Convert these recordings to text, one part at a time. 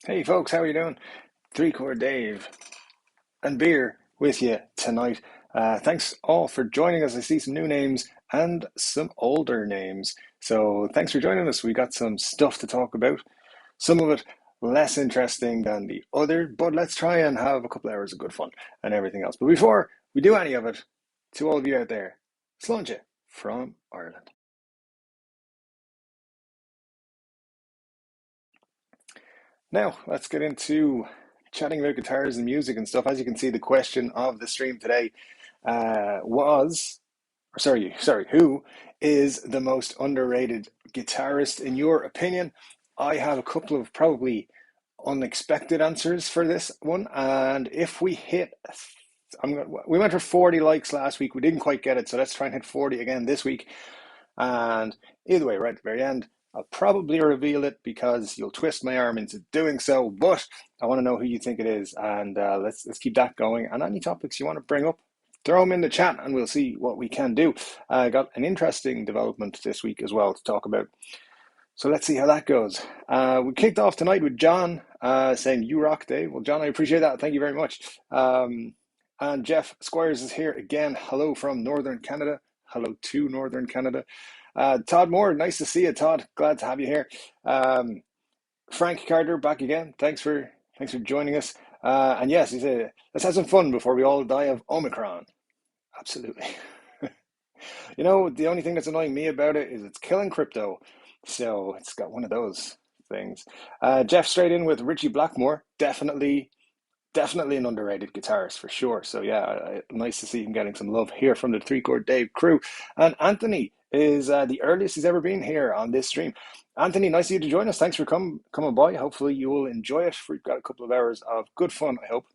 Hey folks, how are you doing? Chord Dave and beer with you tonight. Thanks all for joining us. I see some new names and some older names. So thanks for joining us. We got some stuff to talk about. Some of it less interesting than the other, but let's try and have a couple hours of good fun and everything else. But before we do any of it, to all of you out there, Slunge from Ireland. Now, let's get into chatting about guitars and music and stuff. As you can see, the question of the stream today who is the most underrated guitarist in your opinion? I have a couple of probably unexpected answers for this one, and if we hit, we went for 40 likes last week. We didn't quite get it, so let's try and hit 40 again this week. And either way, right at the very end, I'll probably reveal it because you'll twist my arm into doing so. But I want to know who you think it is, and let's keep that going. And any topics you want to bring up, throw them in the chat, and we'll see what we can do. I got an interesting development this week as well to talk about. So let's see how that goes. We kicked off tonight with John saying, "You rock, Dave." Well, John, I appreciate that. Thank you very much. And Jeff Squires is here again. Hello from Northern Canada. Hello to Northern Canada. Todd Moore, nice to see you, Todd. Glad to have you here. Frank Carter back again. Thanks for joining us. And yes, he said, let's have some fun before we all die of Omicron. Absolutely. You know, the only thing that's annoying me about it is it's killing crypto. So it's got one of those things. Jeff straight in with Richie Blackmore. Definitely an underrated guitarist for sure. So yeah, nice to see him getting some love here from the Chord Dave crew. And Anthony is the earliest he's ever been here on this stream. Anthony, nice of you to join us. Thanks for coming by. Hopefully you will enjoy it. We've got a couple of hours of good fun, I hope.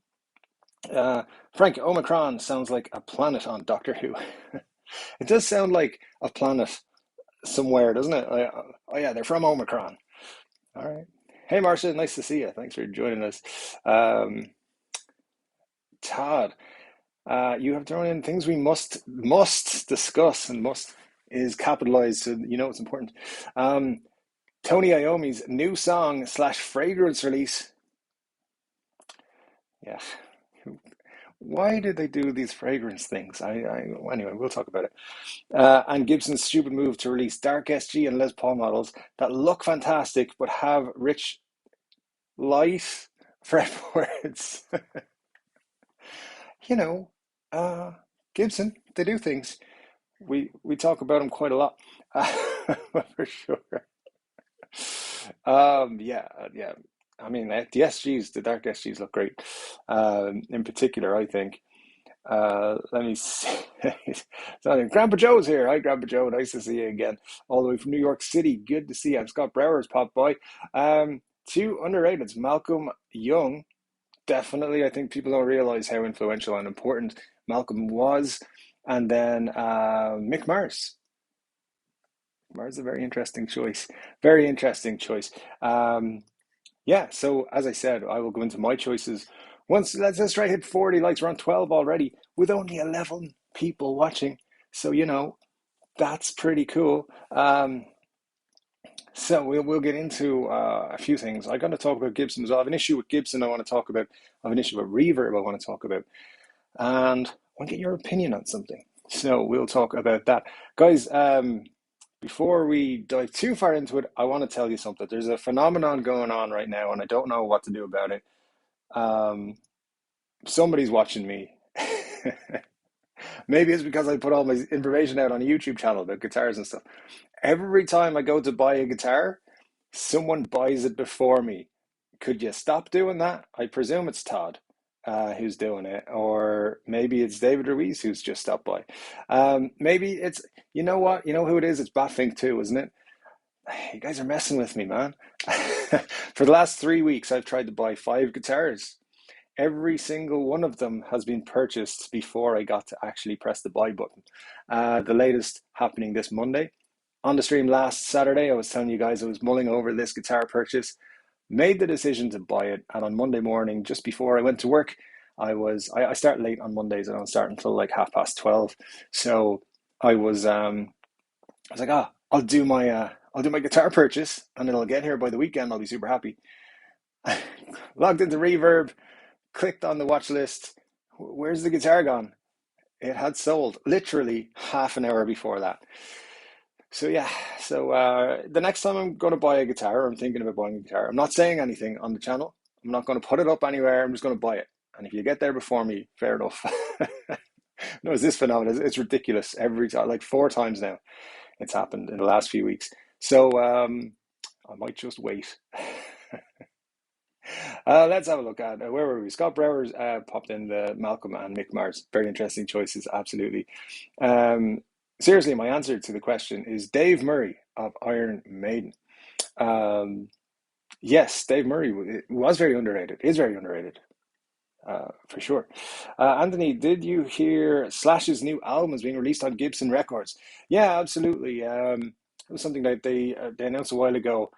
Frank, Omicron sounds like a planet on Doctor Who. It does sound like a planet somewhere, doesn't it? Oh yeah, they're from Omicron. All right. Hey, Marcia, nice to see you. Thanks for joining us. Todd, you have thrown in things we must discuss, and must is capitalized, so you know it's important. Tony Iommi's new song / fragrance release. Yeah. Why did they do these fragrance things? Anyway, we'll talk about it. And Gibson's stupid move to release dark SG and Les Paul models that look fantastic but have rich, light fretboards. You know, Gibson, they do things. We talk about them quite a lot, for sure. Yeah. I mean, the SGs, the dark SGs look great. In particular, I think. Let me see. So, Grandpa Joe's here. Hi, Grandpa Joe. Nice to see you again. All the way from New York City. Good to see you. I'm Scott Brower's popped by. Two underrateds. Malcolm Young. Definitely, I think people don't realize how influential and important Malcolm was. And then Mick Mars. Mars is a very interesting choice. Very interesting choice. Yeah, so as I said, I will go into my choices. Once let's try hit 40 likes. We're on 12 already with only 11 people watching. So, you know, that's pretty cool. So we'll get into a few things. I'm going to talk about Gibson as well. I have an issue with Gibson I want to talk about. I have an issue with reverb I want to talk about. And I want to get your opinion on something. So we'll talk about that. Guys, before we dive too far into it, I want to tell you something. There's a phenomenon going on right now, and I don't know what to do about it. Somebody's watching me. Maybe it's because I put all my information out on a YouTube channel about guitars and stuff. Every time I go to buy a guitar, someone buys it before me. Could you stop doing that? I presume it's Todd who's doing it, or maybe it's David Ruiz who's just stopped by. Maybe it's, you know what? You know who it is? It's Batfink too, isn't it? You guys are messing with me, man. For the last 3 weeks, I've tried to buy 5 guitars. Every single one of them has been purchased before I got to actually press the buy button. The latest happening this Monday. On the stream last Saturday, I was telling you guys I was mulling over this guitar purchase, made the decision to buy it, and on Monday morning, just before I went to work, I start late on Mondays. I don't start until like 12:30. So I was like, I'll do my guitar purchase, and it'll get here by the weekend. I'll be super happy. logged into Reverb, clicked on the watch list. Where's the guitar gone? It had sold literally half an hour before that. So yeah, so the next time I'm going to buy a guitar, I'm thinking about buying a guitar. I'm not saying anything on the channel. I'm not going to put it up anywhere. I'm just going to buy it. And if you get there before me, fair enough. No, it's this phenomenon. It's ridiculous every time, like 4 times now. It's happened in the last few weeks. So I might just wait. Let's have a look at where were we? Scott Brower's popped in the Malcolm and Mick Mars. Very interesting choices, absolutely. Um, Seriously, my answer to the question is Dave Murray of Iron Maiden. Um, yes, Dave Murray was very underrated. Is very underrated. For sure. Anthony, did you hear Slash's new album is being released on Gibson Records? Yeah, absolutely. It was something that they announced a while ago.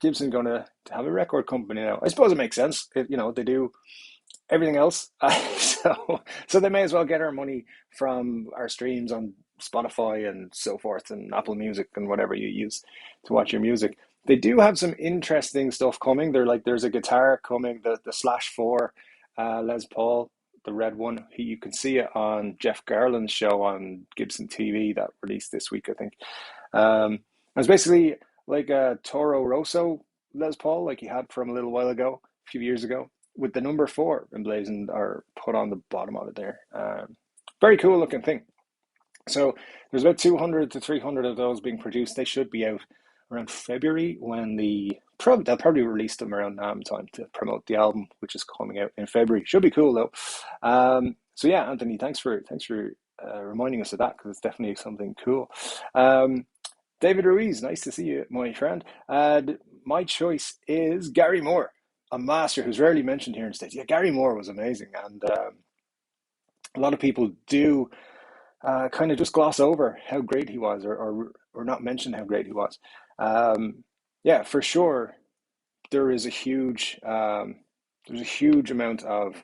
Gibson going to have a record company now. I suppose it makes sense. They do everything else, so they may as well get our money from our streams on Spotify and so forth, and Apple Music and whatever you use to watch your music. They do have some interesting stuff coming. There's a guitar coming, the Slash 4 Les Paul, the red one. You can see it on Jeff Garland's show on Gibson TV that released this week, I think. It's basically like a Toro Rosso Les Paul, like he had from a little while ago, a few years ago, with the number 4 emblazoned or put on the bottom of it there. Very cool looking thing. So there's about 200 to 300 of those being produced. They should be out around February when they'll probably release them around NAMM time to promote the album, which is coming out in February. Should be cool though. So yeah, Anthony, thanks for reminding us of that, because it's definitely something cool. David Ruiz, nice to see you, my friend. My choice is Gary Moore, a master who's rarely mentioned here in the States. Yeah, Gary Moore was amazing, and a lot of people do kind of just gloss over how great he was, or not mention how great he was. Yeah, for sure, there is a huge there's a huge amount of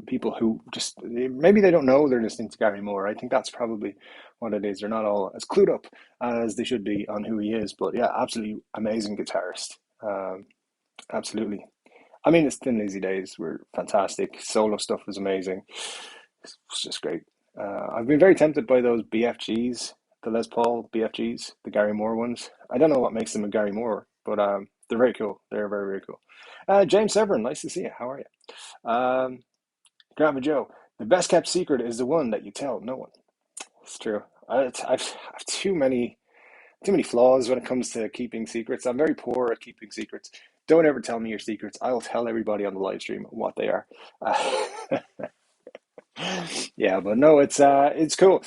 people who just maybe they don't know they're listening to Gary Moore. I think that's probably what it is. They're not all as clued up as they should be on who he is. But yeah, absolutely amazing guitarist. Absolutely. I mean, his Thin Lizzy days were fantastic. Solo stuff was amazing. It's just great. I've been very tempted by those BFGs, the Les Paul BFGs, the Gary Moore ones. I don't know what makes them a Gary Moore, but they're very cool. They're very, very cool. James Severin, nice to see you. How are you? Grandma Joe, the best kept secret is the one that you tell no one. It's true. I've too many flaws when it comes to keeping secrets. I'm very poor at keeping secrets. Don't ever tell me your secrets. I'll tell everybody on the live stream what they are. Yeah, but no, it's cool.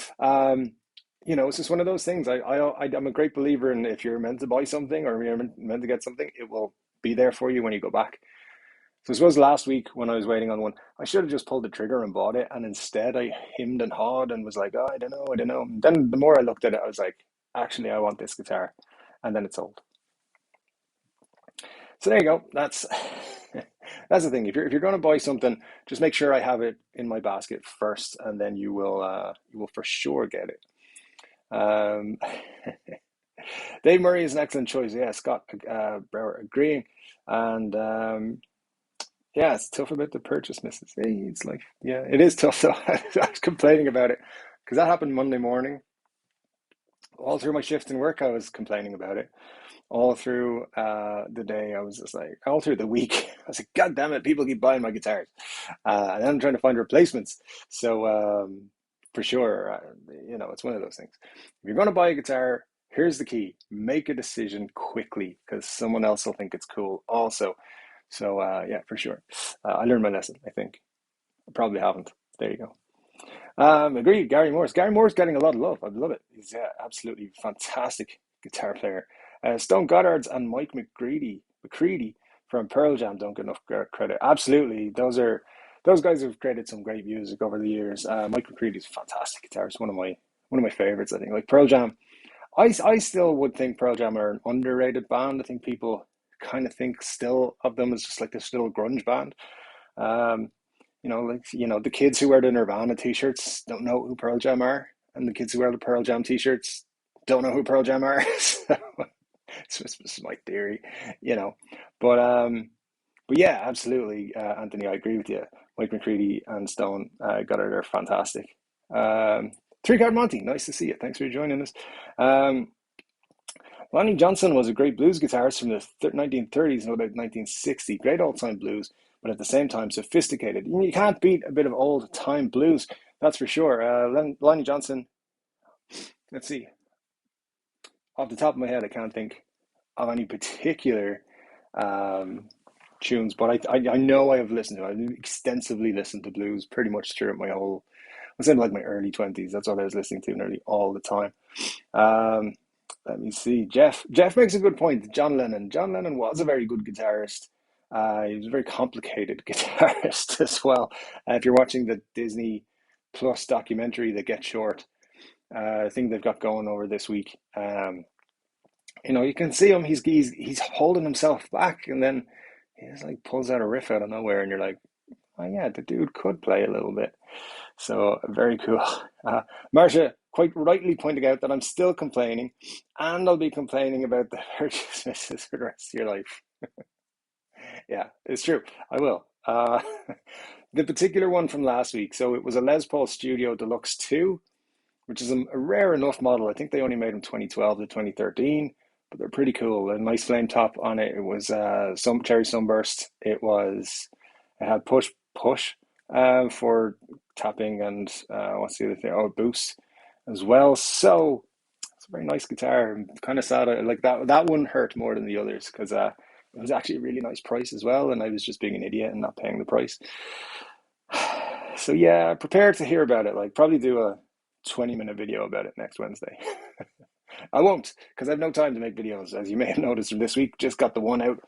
It's just one of those things. I'm a great believer in, if you're meant to buy something or you're meant to get something, it will be there for you when you go back. So I suppose last week when I was waiting on one, I should have just pulled the trigger and bought it, and instead I hemmed and hawed and was like, oh, I don't know. And then the more I looked at it, I was like, actually, I want this guitar, and then it sold. So there you go. That's that's the thing. If you're going to buy something, just make sure I have it in my basket first, and then you will for sure get it. Dave Murray is an excellent choice. Yeah, Scott Brower agreeing, and yeah, it's tough about the purchase misses. Hey, it's like, yeah, it is tough though. I was complaining about it because that happened Monday morning. All through my shift in work, I was complaining about it. All through the day, I was just like, all through the week, I was like, God damn it, people keep buying my guitars. And then I'm trying to find replacements. So for sure, it's one of those things. If you're going to buy a guitar, here's the key. Make a decision quickly, because someone else will think it's cool also. So yeah, for sure. I learned my lesson, I think. I probably haven't. There you go. Agreed, Gary Moore's. Gary Moore's getting a lot of love. I love it. He's absolutely fantastic guitar player. Stone Goddard's and Mike McCready from Pearl Jam don't get enough credit. Absolutely, those guys have created some great music over the years. Mike McCready's a fantastic guitarist, one of my favorites. I think, like Pearl Jam. I still would think Pearl Jam are an underrated band. I think people kind of think still of them as just like they're still a grunge band. The kids who wear the Nirvana t-shirts don't know who Pearl Jam are, and the kids who wear the Pearl Jam t-shirts don't know who Pearl Jam are. So it's just my theory, But But yeah, absolutely, Anthony, I agree with you. Mike McCready and Stone got it. They're fantastic. Um, Three Card Monty, nice to see you. Thanks for joining us. Um, Lonnie Johnson was a great blues guitarist from the 1930s and about 1960. Great old-time blues, but at the same time sophisticated. You can't beat a bit of old-time blues, that's for sure. Lonnie Johnson, let's see, off the top of my head, I can't think of any particular um, tunes, but I know I have listened to it. I've extensively listened to blues pretty much throughout my whole, I was in like my early 20s. That's what I was listening to nearly all the time. Um, Let me see. Jeff makes a good point. John Lennon. John Lennon was a very good guitarist. He was a very complicated guitarist as well. If you're watching the Disney Plus documentary, The Get Short, I think they've got going over this week. You can see him. He's holding himself back, and then he just like pulls out a riff out of nowhere, and you're like, oh yeah, the dude could play a little bit. So very cool. Marcia quite rightly pointing out that I'm still complaining, and I'll be complaining about the purchases for the rest of your life. Yeah, it's true. I will. The particular one from last week. So it was a Les Paul Studio Deluxe 2, which is a rare enough model. I think they only made them 2012 to 2013, but they're pretty cool. A nice flame top on it. It was some cherry sunburst. It had push for tapping, and what's the other thing? Oh, boost as well. So it's a very nice guitar. I'm kind of sad. Like that one hurt more than the others because it was actually a really nice price as well, and I was just being an idiot and not paying the price. So yeah, prepare to hear about it. Like probably do a 20-minute video about it next Wednesday. I won't because I have no time to make videos, as you may have noticed from this week. Just got the one out.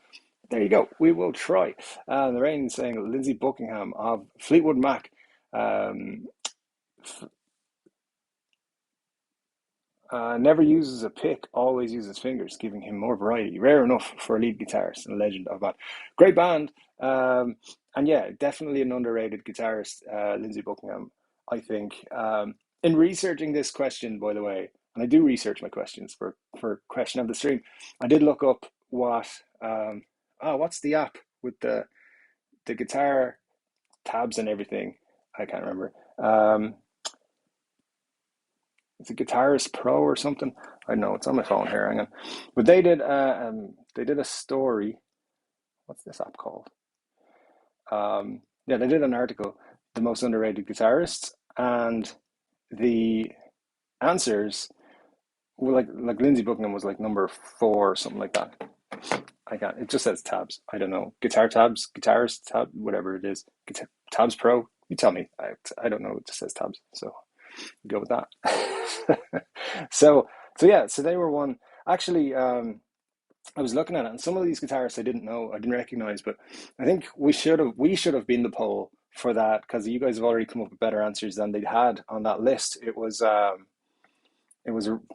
There you go. We will try. The rain saying Lindsay Buckingham of Fleetwood Mac. Um, Never uses a pick, always uses fingers, giving him more variety. Rare enough for a lead guitarist and a legend of that. Great band. And yeah, definitely an underrated guitarist, Lindsay Buckingham, I think. In researching this question, by the way, and I do research my questions for question of the stream, I did look up what's the app with the guitar tabs and everything? I can't remember. It's a Guitarist Pro or something. I know it's on my phone here. Hang on. But they did a story. What's this app called? Yeah, they did an article, the most underrated guitarists, and the answers were like Lindsey Buckingham was like number 4 or something like that. I can't. It just says tabs. I don't know. Guitar tabs, guitarist tab, whatever it is. Tabs Pro. You tell me. I don't know. It just says tabs. So go with that. so so yeah, so they were one. Actually, I was looking at it, and some of these guitarists I didn't recognize, but I think we should have been the poll for that because you guys have already come up with better answers than they had on that list. It was a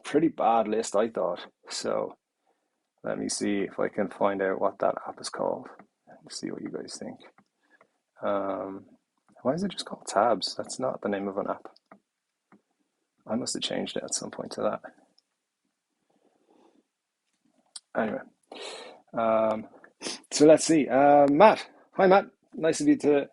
pretty bad list, I thought. So let me see if I can find out what that app is called. Let's see what you guys think. Why is it just called Tabs? That's not the name of an app. I must have changed it at some point to that. Anyway, so let's see. Matt. Hi, Matt. Nice of you to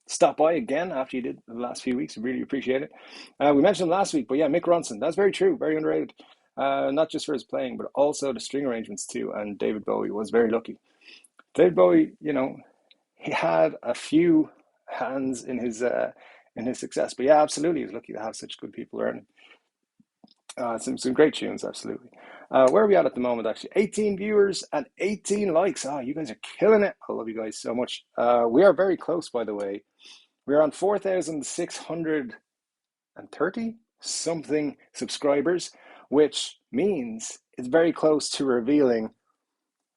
stop by again after you did the last few weeks. Really appreciate it. We mentioned him last week, but yeah, Mick Ronson. That's very true. Very underrated. Not just for his playing, but also the string arrangements too. And David Bowie was very lucky. David Bowie, he had a few hands in his success, but yeah, absolutely, he was lucky to have such good people around him. Some great tunes, absolutely. Where are we at the moment, actually? 18 viewers and 18 likes. Oh, you guys are killing it. I love you guys so much. We are very close, by the way. We're on 4,630 something subscribers, which means it's very close to revealing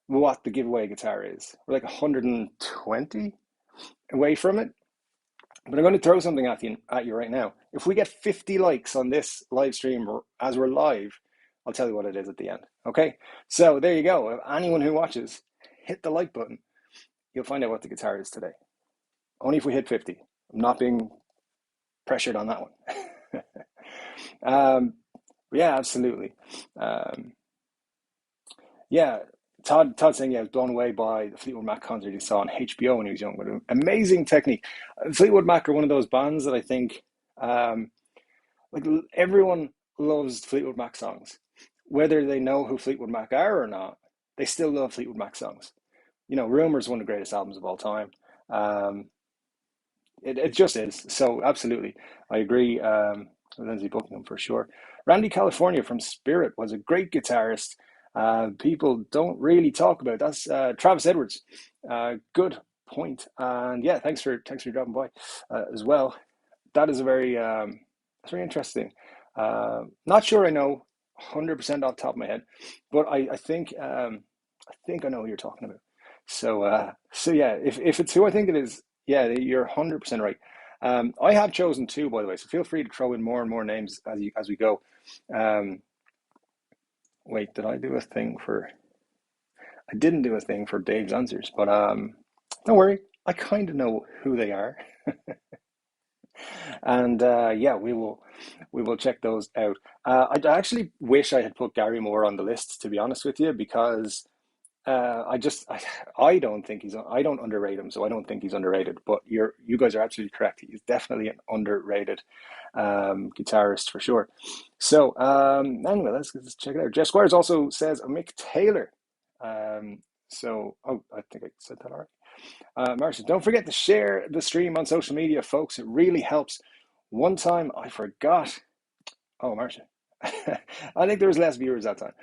what the giveaway guitar is. We're like 120 away from it. But I'm going to throw something at you right now. If we get 50 likes on this live stream as we're live, I'll tell you what it is at the end. Okay? So there you go. Anyone who watches, hit the like button. You'll find out what the guitar is today. Only if we hit 50. I'm not being pressured on that one. Yeah, absolutely. Yeah, Todd saying, yeah, I was blown away by the Fleetwood Mac concert he saw on HBO when he was young. With amazing technique. Fleetwood Mac are one of those bands that I think, like everyone loves Fleetwood Mac songs, whether they know who Fleetwood Mac are or not. They still love Fleetwood Mac songs. You know, Rumor is one of the greatest albums of all time. Um, it just is. So absolutely, I agree. Lindsay Buckingham for sure. Randy California from Spirit was a great guitarist. People don't really talk about. That's Travis Edwards. Good point. And yeah, thanks for dropping by as well. That is a very it's very interesting. Not sure I know 100% off the top of my head, but I think I know who you're talking about. So yeah, if it's who I think it is, yeah, you're 100% right. I have chosen two, by the way, so feel free to throw in more and more names as we go. Um, wait, did I do a thing for? I didn't do a thing for Dave's answers, but don't worry, I kind of know who they are, and yeah, we will check those out. I actually wish I had put Gary Moore on the list, to be honest with you, because I don't think I don't underrate him, so I don't think he's underrated. But you guys are absolutely correct. He's definitely an underrated guitarist for sure. So anyway, let's check it out. Jeff Squires also says Mick Taylor. Oh, I think I said that all right. Marcia, don't forget to share the stream on social media, folks. It really helps. One time I forgot. Oh, Marcia. I think there was less viewers that time.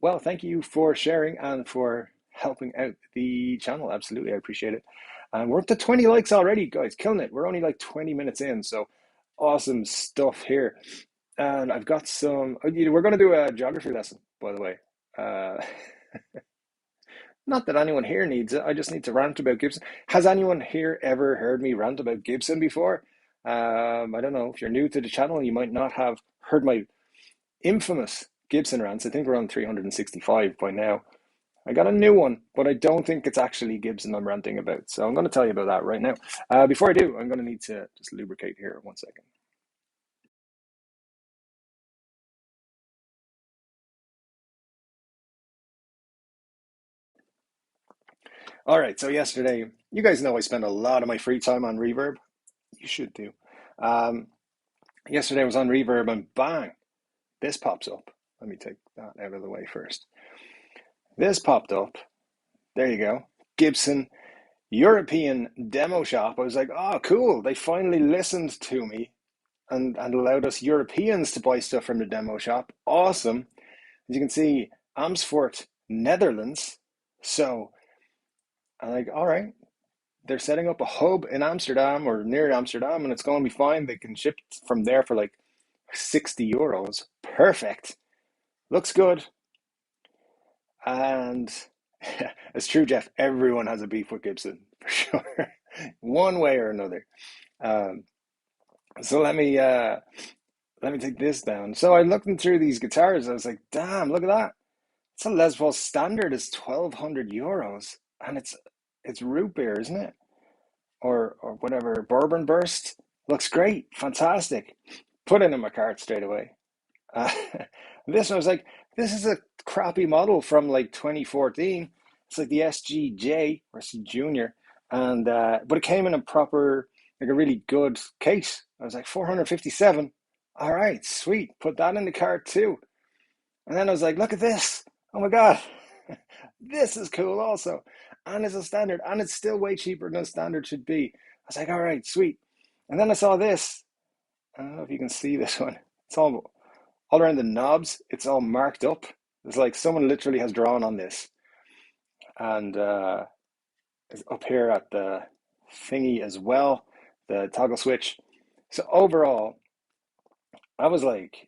Well, thank you for sharing and for helping out the channel. Absolutely, I appreciate it. And we're up to 20 likes already, guys. Killing it. We're only like 20 minutes in, so awesome stuff here. And I've got some. We're going to do a geography lesson, by the way. Uh, Not that anyone here needs it. I just need to rant about Gibson. Has anyone here ever heard me rant about Gibson before? I don't know. If you're new to the channel, you might not have heard my infamous Gibson rants. I think we're on 365 by now. I got a new one, but I don't think it's actually Gibson I'm ranting about. So I'm going to tell you about that right now. Before I do, I'm going to need to just lubricate here 1 second. All right, so yesterday, you guys know I spent a lot of my free time on Reverb. You should do. Um, Yesterday I was on Reverb and bang, this pops up. Let me take that out of the way first. This popped up. There you go. Gibson European demo shop. I was like, oh, cool. They finally listened to me and allowed us Europeans to buy stuff from the demo shop. Awesome. As you can see, Amersfoort, Netherlands. So I'm like, all right, they're setting up a hub in Amsterdam or near Amsterdam, and it's going to be fine. They can ship from there for like 60 euros. Perfect. Looks good. And it's true, Jeff. Everyone has a beef with Gibson for sure, one way or another. Um, so let me take this down. So I looked through these guitars. I was like, damn, look at that. It's a Les Paul standard. It's 1,200 euros, and it's root beer, isn't it? Or whatever. Bourbon Burst looks great, fantastic. Put it in my cart straight away. Uh, this one I was like, this is a crappy model from like 2014. It's like the SGJ or C Junior, and but it came in a proper, like a really good case. I was like 457. All right, sweet. Put that in the cart too. And then I was like, look at this. Oh my God, this is cool also. And it's a standard, and it's still way cheaper than a standard should be. I was like, all right, sweet. And then I saw this. I don't know if you can see this one. It's all around the knobs. It's all marked up. It's like someone literally has drawn on this, and it's up here at the thingy as well, the toggle switch. So overall, I was like,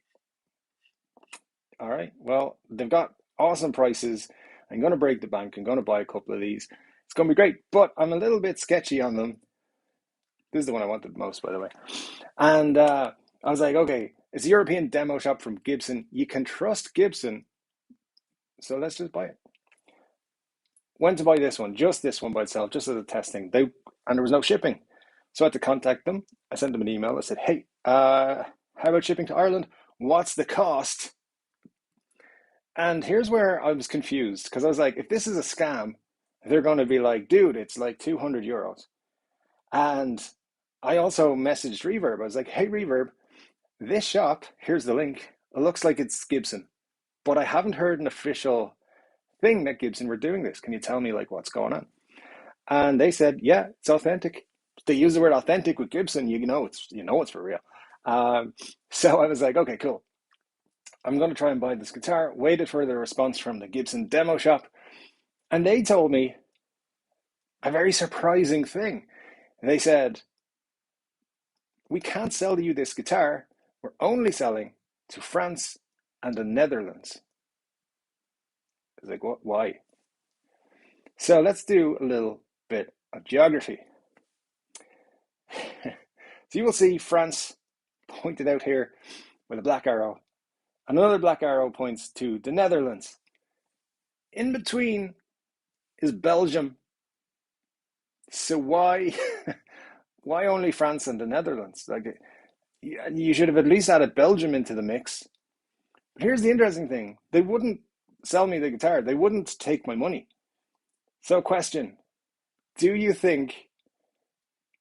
all right, well, they've got awesome prices. I'm going to break the bank. I'm going to buy a couple of these. It's going to be great, but I'm a little bit sketchy on them. This is the one I wanted the most, by the way. And I was like, okay, it's a European demo shop from Gibson. You can trust Gibson, so let's just buy it. Went to buy this one, just this one by itself, just as a testing. And there was no shipping. So I had to contact them. I sent them an email. I said, hey, how about shipping to Ireland? What's the cost? And here's where I was confused because I was like, if this is a scam, they're going to be like, dude, it's like 200 euros. And I also messaged Reverb. I was like, hey, Reverb, this shop, here's the link. It looks like it's Gibson, but I haven't heard an official thing that Gibson were doing this. Can you tell me like what's going on? And they said, yeah, it's authentic. They use the word authentic with Gibson, you know it's for real. Um, so I was like, okay, cool. I'm going to try and buy this guitar. Waited for the response from the Gibson demo shop, and they told me a very surprising thing. They said, we can't sell you this guitar. We're only selling to France and the Netherlands. I was like, what? Why? So let's do a little bit of geography. So you will see France pointed out here with a black arrow. Another black arrow points to the Netherlands. In between is Belgium. So why why only France and the Netherlands? Like you should have at least added Belgium into the mix. But here's the interesting thing. They wouldn't sell me the guitar. They wouldn't take my money. So question, do you think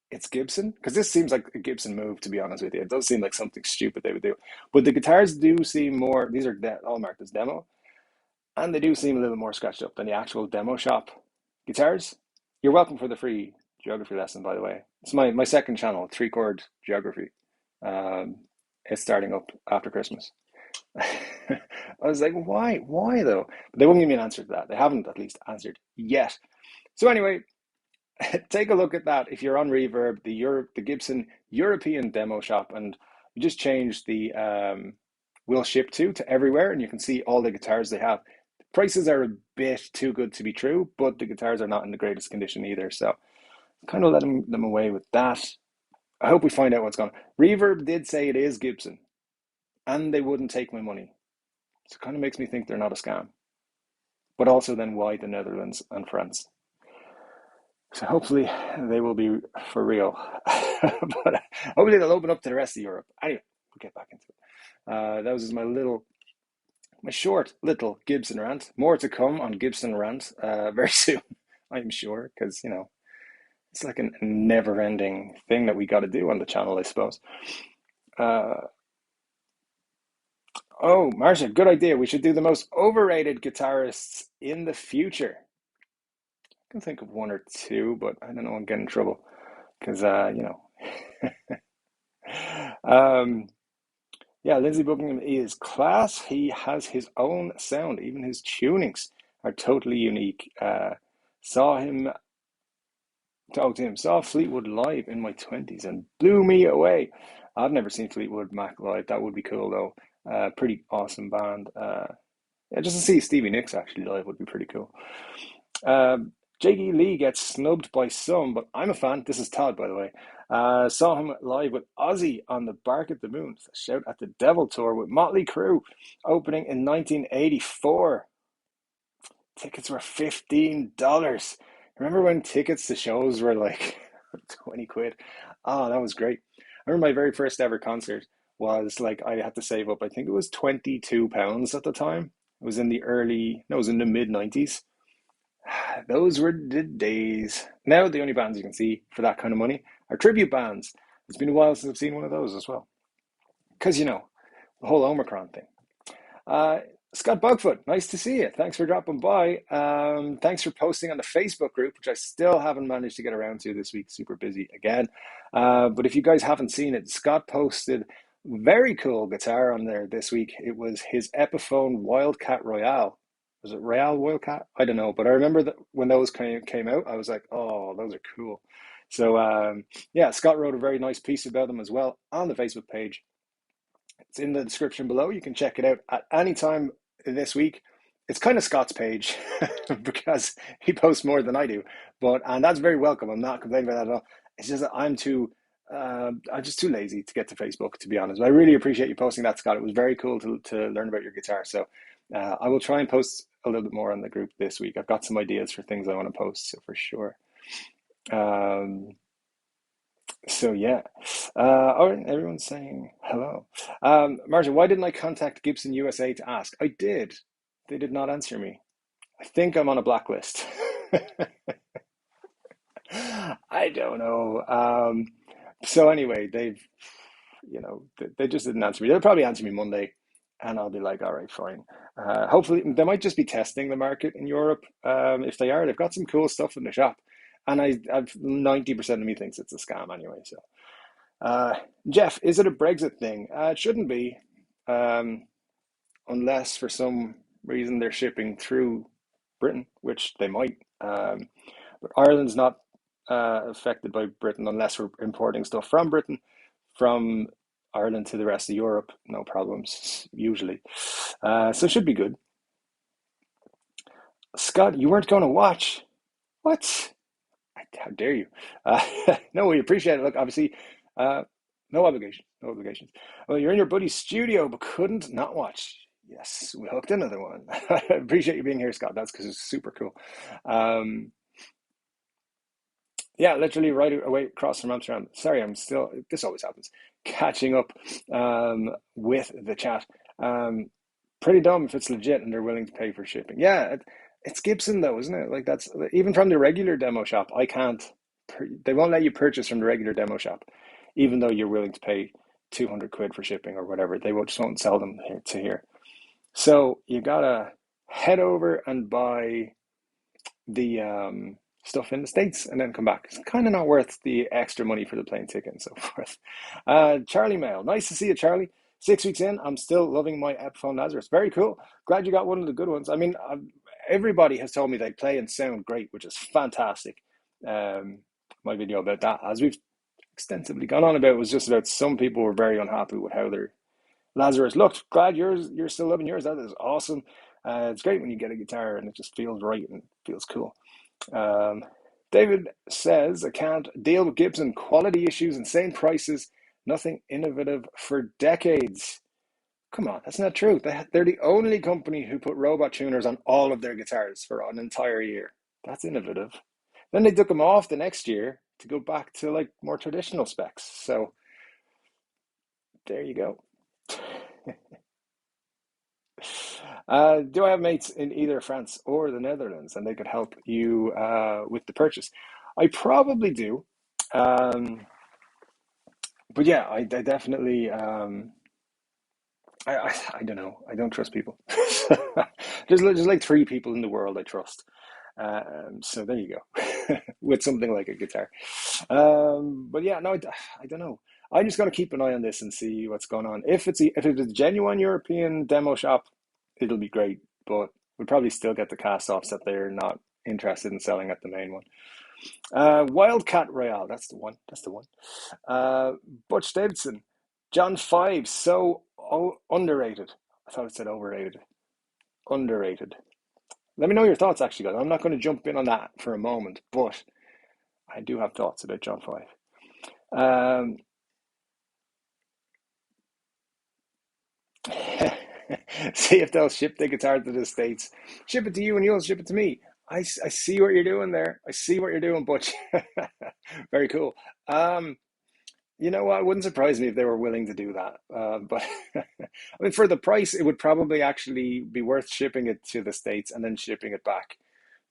it's Gibson? Because this seems like a Gibson move, to be honest with you. It does seem like something stupid they would do. But the guitars do seem more, these are all marked as demo, and they do seem a little more scratched up than the actual demo shop guitars. You're welcome for the free geography lesson, by the way. It's my second channel, 3 chord geography. Um, it's starting up after Christmas. I was like, why? Why though? But they wouldn't give me an answer to that. They haven't at least answered yet. So anyway, take a look at that if you're on Reverb, the Gibson European demo shop, and you just change the will ship to everywhere, and you can see all the guitars they have. The prices are a bit too good to be true, but the guitars are not in the greatest condition either. So kind of letting them away with that. I hope we find out what's going on. Reverb did say it is Gibson, and they wouldn't take my money. So it kind of makes me think they're not a scam. But also then why the Netherlands and France? So hopefully they will be for real. But hopefully they'll open up to the rest of Europe. Anyway, we'll get back into it. That was my short little Gibson rant. More to come on Gibson rant very soon, I'm sure, because it's like a never-ending thing that we got to do on the channel, I suppose. Oh, Marcia, good idea. We should do the most overrated guitarists in the future. I can think of one or two, but I don't know. I'm getting in trouble because, um, yeah, Lindsey Buckingham is class. He has his own sound. Even his tunings are totally unique. Saw him, talked to him, saw Fleetwood live in my 20s and blew me away. I've never seen Fleetwood Mac live. That would be cool, though. Pretty awesome band. Yeah, just to see Stevie Nicks actually live would be pretty cool. J.D. Lee gets snubbed by some, but I'm a fan. This is Todd, by the way. Saw him live with Ozzy on the Bark at the Moon. Shout at the Devil tour with Motley Crue, opening in 1984. Tickets were $15. Remember when tickets to shows were like 20 quid? Oh, that was great. I remember my very first ever concert was like I had to save up. I think it was £22 at the time. It was in the no, it was in the mid 90s. Those were the days. Now the only bands you can see for that kind of money are tribute bands. It's been a while since I've seen one of those as well. Because, the whole Omicron thing. Uh, Scott Bugfoot, nice to see you. Thanks for dropping by. Thanks for posting on the Facebook group, which I still haven't managed to get around to this week. Super busy again. But if you guys haven't seen it, Scott posted very cool guitar on there this week. It was his Epiphone Wildcat Royale. Was it Royale Wildcat? I don't know, but I remember that when those came out, I was like, oh, those are cool. So yeah, Scott wrote a very nice piece about them as well on the Facebook page. It's in the description below. You can check it out at any time this week. It's kind of Scott's page because he posts more than I do, and that's very welcome. I'm not complaining about that at all. It's just that I'm just too lazy to get to Facebook, to be honest. But I really appreciate you posting that, Scott. It was very cool to learn about your guitar. So I will try and post a little bit more on the group this week. I've got some ideas for things I want to post, so for sure. So yeah, all right, everyone's saying hello. Martin, why didn't I contact Gibson USA to ask? I did. They did not answer me. I think I'm on a blacklist. I don't know. So anyway, they just didn't answer me. They'll probably answer me Monday, and I'll be like, all right, fine. Hopefully, they might just be testing the market in Europe. If they are, they've got some cool stuff in the shop, and I've 90% of me thinks it's a scam anyway. So, uh, Jeff, is it a Brexit thing? It shouldn't be, um, unless for some reason they're shipping through Britain, which they might. But Ireland's not affected by Britain unless we're importing stuff from Britain, from Ireland to the rest of Europe, no problems usually. So it should be good. Scott, you weren't going to watch? What? How dare you? No, we appreciate it. Look, obviously, uh, no obligation, no obligations. Well, you're in your buddy's studio, but couldn't not watch. Yes, we hooked another one. I appreciate you being here, Scott. That's because it's super cool. Um, Yeah, literally right away across from Amsterdam. Sorry, I'm still, this always happens, catching up with the chat. Um, Pretty dumb if it's legit and they're willing to pay for shipping. Yeah, it's Gibson though, isn't it? Like that's even from the regular demo shop. I can't, they won't let you purchase from the regular demo shop, even though you're willing to pay 200 quid for shipping or whatever. They just won't sell them here to here. So you gotta head over and buy the stuff in the States and then come back. It's kind of not worth the extra money for the plane ticket and so forth. Charlie Mail, nice to see you, Charlie. 6 weeks in, I'm still loving my Epiphone Lazarus. Very cool. Glad you got one of the good ones. I mean, everybody has told me they play and sound great, which is fantastic. Um, my video about that, as we've extensively gone on about, was just about some people were very unhappy with how their Lazarus looked. Glad you're still loving yours. That is awesome. It's great when you get a guitar and it just feels right and feels cool. Um, David says, I can't deal with Gibson quality issues, insane prices, nothing innovative for decades. Come on, that's not true. They're the only company who put robot tuners on all of their guitars for an entire year. That's innovative. Then they took them off the next year to go back to like more traditional specs. So there you go. Do I have mates in either France or the Netherlands and they could help you with the purchase? I probably do. Um, but yeah, I definitely, I don't know. I don't trust people. There's like three people in the world I trust. So there you go, with something like a guitar. But yeah, no, I don't know. I'm just going to keep an eye on this and see what's going on. If it's a genuine European demo shop, it'll be great. But we'll probably still get the cast offs that they're not interested in selling at the main one. Wildcat Royale, that's the one. That's the one. Uh, Butch Davidson, John Five, so underrated. I thought it said overrated. Underrated. Let me know your thoughts, actually, guys. I'm not going to jump in on that for a moment, but I do have thoughts about John Five. Um, See if they'll ship the guitar to the States. Ship it to you and you'll ship it to me. I see what you're doing there. I see what you're doing, Butch. Very cool. Um, you know what? It wouldn't surprise me if they were willing to do that. But I mean, for the price, it would probably actually be worth shipping it to the States and then shipping it back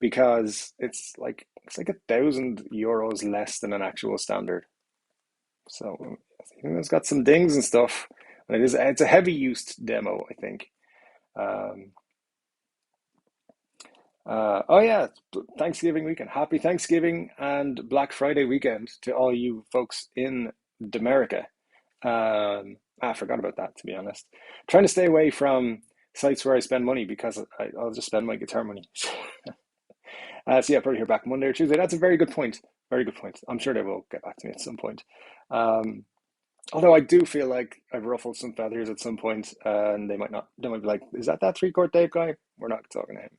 because it's like €1,000 less than an actual standard. So it's got some dings and stuff. And it's a heavy used demo, I think. Um, oh yeah, Thanksgiving weekend. Happy Thanksgiving and Black Friday weekend to all you folks in America. I forgot about that, to be honest. Trying to stay away from sites where I spend money because I'll just spend my guitar money. So yeah, probably hear back Monday or Tuesday. That's a very good point. Very good point. I'm sure they will get back to me at some point. Um, Although I do feel like I've ruffled some feathers at some point, and they might not. They might be like, "Is that three-chord Dave guy?" We're not talking to him.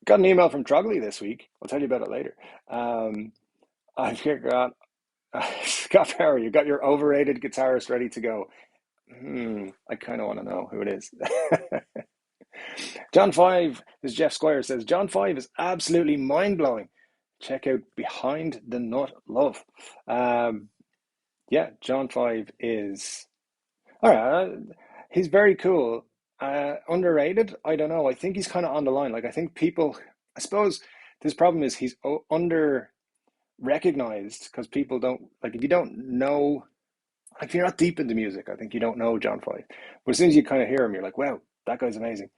Got an email from Trogley this week. I'll tell you about it later. Um, I've got Scott Farrer. You got your overrated guitarist ready to go. I kind of want to know who it is. John Five, as Jeff Squire says, John Five is absolutely mind blowing. Check out Behind the Nut Love. Um, yeah, John Five is all right. He's very cool, Underrated? I don't know. I think he's kind of on the line. Like, I think people, I suppose this problem is he's under recognized because people don't, like, if you don't know, like, if you're not deep into music, I think you don't know John Five. But as soon as you kind of hear him, you're like, wow, that guy's amazing.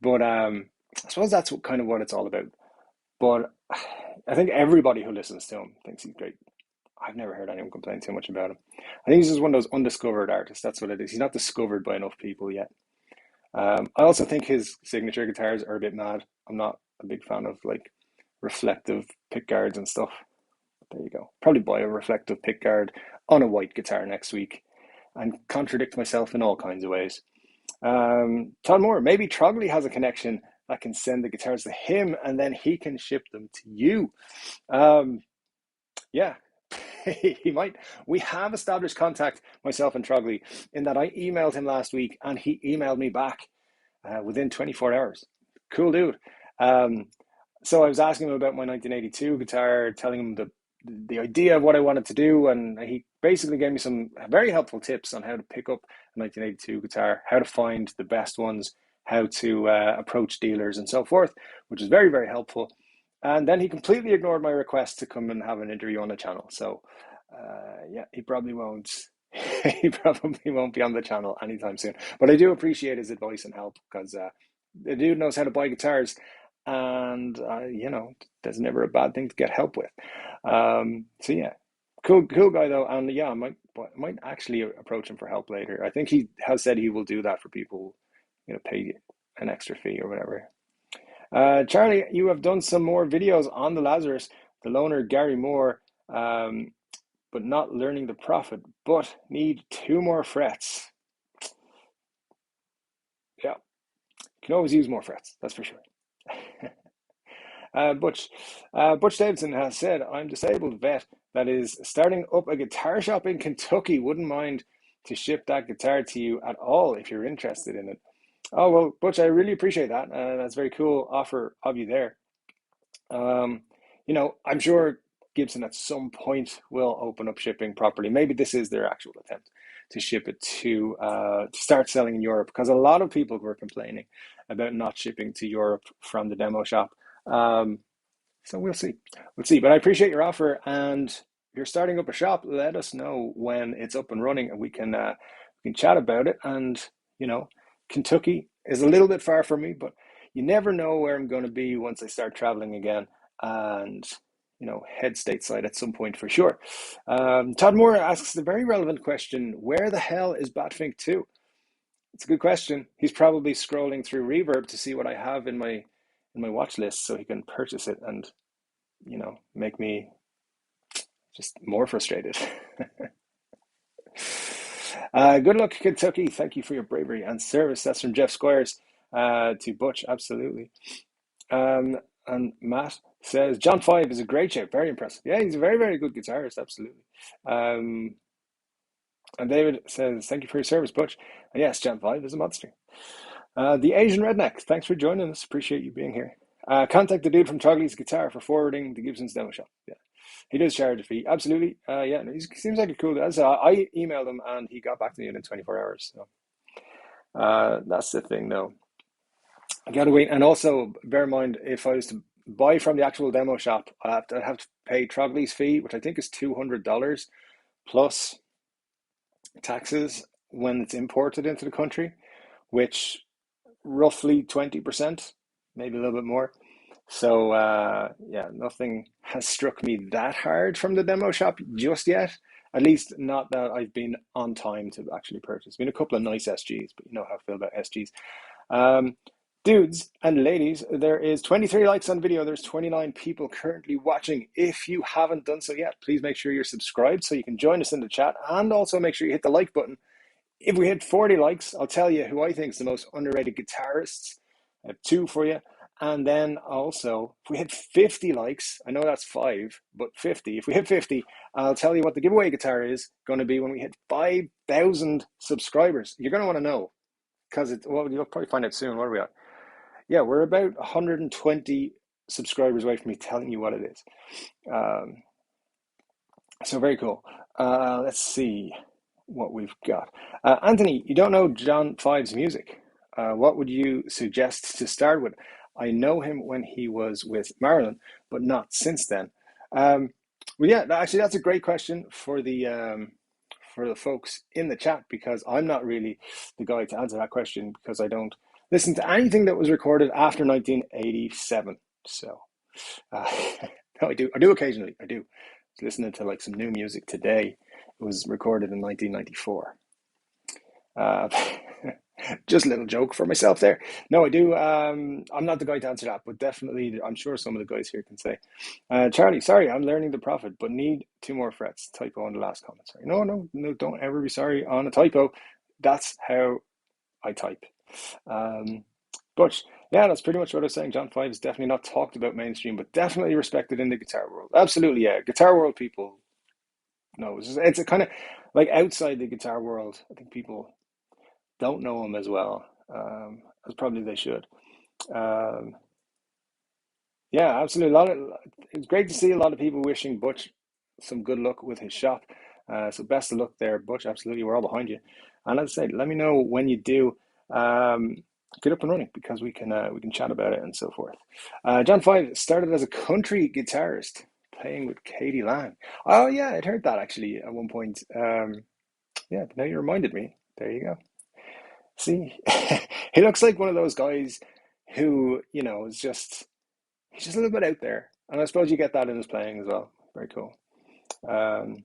But I suppose that's kind of what it's all about. But I think everybody who listens to him thinks he's great. I've never heard anyone complain too much about him. I think he's just one of those undiscovered artists. That's what it is. He's not discovered by enough people yet. I also think his signature guitars are a bit mad. I'm not a big fan of like reflective pick guards and stuff. There you go. Probably buy a reflective pick guard on a white guitar next week and contradict myself in all kinds of ways. Todd Moore, maybe Trogley has a connection that can send the guitars to him and then he can ship them to you. Yeah, he might. We have established contact, myself and Trogley, in that I emailed him last week and he emailed me back within 24 hours. Cool dude. So I was asking him about my 1982 guitar, telling him the idea of what I wanted to do, and he basically gave me some very helpful tips on how to pick up a 1982 guitar, how to find the best ones, how to approach dealers and so forth, which is very, very helpful. And then he completely ignored my request to come and have an interview on the channel. So yeah, he probably won't. He probably won't be on the channel anytime soon. But I do appreciate his advice and help because the dude knows how to buy guitars, and you know, there's never a bad thing to get help with. So yeah, cool guy though, and yeah, I might actually approach him for help later. I think he has said he will do that for people, you know, pay an extra fee or whatever. Charlie, you have done some more videos on the Lazarus, the loner Gary Moore, but not learning the Prophet, but need 2 more frets. Yeah, you can always use more frets, that's for sure. Butch Davidson has said, I'm disabled vet that is starting up a guitar shop in Kentucky. Wouldn't mind to ship that guitar to you at all if you're interested in it. Oh, well, Butch, I really appreciate that. That's a very cool offer of you there. You know, I'm sure Gibson at some point will open up shipping properly. Maybe this is their actual attempt to ship it to start selling in Europe, because a lot of people were complaining about not shipping to Europe from the demo shop. So we'll see. We'll see. But I appreciate your offer, and if you're starting up a shop, let us know when it's up and running, and we can chat about it. And you know, Kentucky is a little bit far from me, but you never know where I'm going to be once I start traveling again, and you know, head stateside at some point for sure. Todd Moore asks the very relevant question: where the hell is Batfink 2? It's a good question. He's probably scrolling through Reverb to see what I have in my watch list so he can purchase it and, you know, make me just more frustrated. Good luck, Kentucky. Thank you for your bravery and service. That's from Jeff Squires to Butch. Absolutely. And Matt says, John Five is a great show. Very impressive. Yeah, he's a very, very good guitarist. Absolutely. And David says, thank you for your service, Butch. And yes, John Five is a monster. The Asian Redneck, thanks for joining us. Appreciate you being here. Contact the dude from Trogley's Guitar for forwarding the Gibson's demo shop. Yeah, he does charge a fee. Absolutely. Yeah, he seems like a cool guy. So I emailed him and he got back to me within 24 hours. So that's the thing, though. I gotta wait. And also, bear in mind, if I was to buy from the actual demo shop, I'd have to pay Trogley's fee, which I think is $200 plus taxes when it's imported into the country, which roughly 20%, maybe a little bit more. So yeah, nothing has struck me that hard from the demo shop just yet. At least not that I've been on time to actually purchase. Been a couple of nice SGs, but you know how I feel about SGs. Dudes and ladies, there is 23 likes on video. There's 29 people currently watching. If you haven't done so yet, please make sure you're subscribed so you can join us in the chat, and also make sure you hit the like button. If we hit 40 likes, I'll tell you who I think is the most underrated guitarists. I have 2 for you. And then also, if we hit 50 likes, I know that's 5, but 50. If we hit 50, I'll tell you what the giveaway guitar is going to be when we hit 5,000 subscribers. You're going to want to know, because well, you'll probably find out soon. What are we at? Yeah, we're about 120 subscribers away from me telling you what it is. So very cool. Let's see what we've got. Anthony, you don't know John Five's music. What would you suggest to start with? I know him when he was with Marilyn, but not since then. Um, well, yeah, actually, that's a great question for the folks in the chat, because I'm not really the guy to answer that question, because I don't listen to anything that was recorded after 1987. So uh, no, I do. I do occasionally. I do. Listening to like some new music today. It was recorded in 1994. Uh, just a little joke for myself there. No, I do. I'm not the guy to answer that, but definitely, I'm sure some of the guys here can say. Charlie, sorry, I'm learning the Prophet, but need 2 more frets. Typo on the last comment. Sorry. No, no, no, don't ever be sorry on a typo. That's how I type. Um, but yeah, that's pretty much what I was saying. John 5 is definitely not talked about mainstream, but definitely respected in the guitar world. Absolutely, yeah. Guitar world people know. It's a kind of like outside the guitar world. I think people don't know him as well as probably they should. Um, yeah, absolutely. It's great to see a lot of people wishing Butch some good luck with his shop. So best of luck there, Butch. Absolutely, we're all behind you. And as I say, let me know when you do um, get up and running, because we can chat about it and so forth. John 5 started as a country guitarist playing with Katie Lang. Oh yeah, I'd heard that actually at one point. Yeah, now you reminded me. There you go. See, he looks like one of those guys who, is just, he's just a little bit out there. And I suppose you get that in his playing as well. Very cool. Um,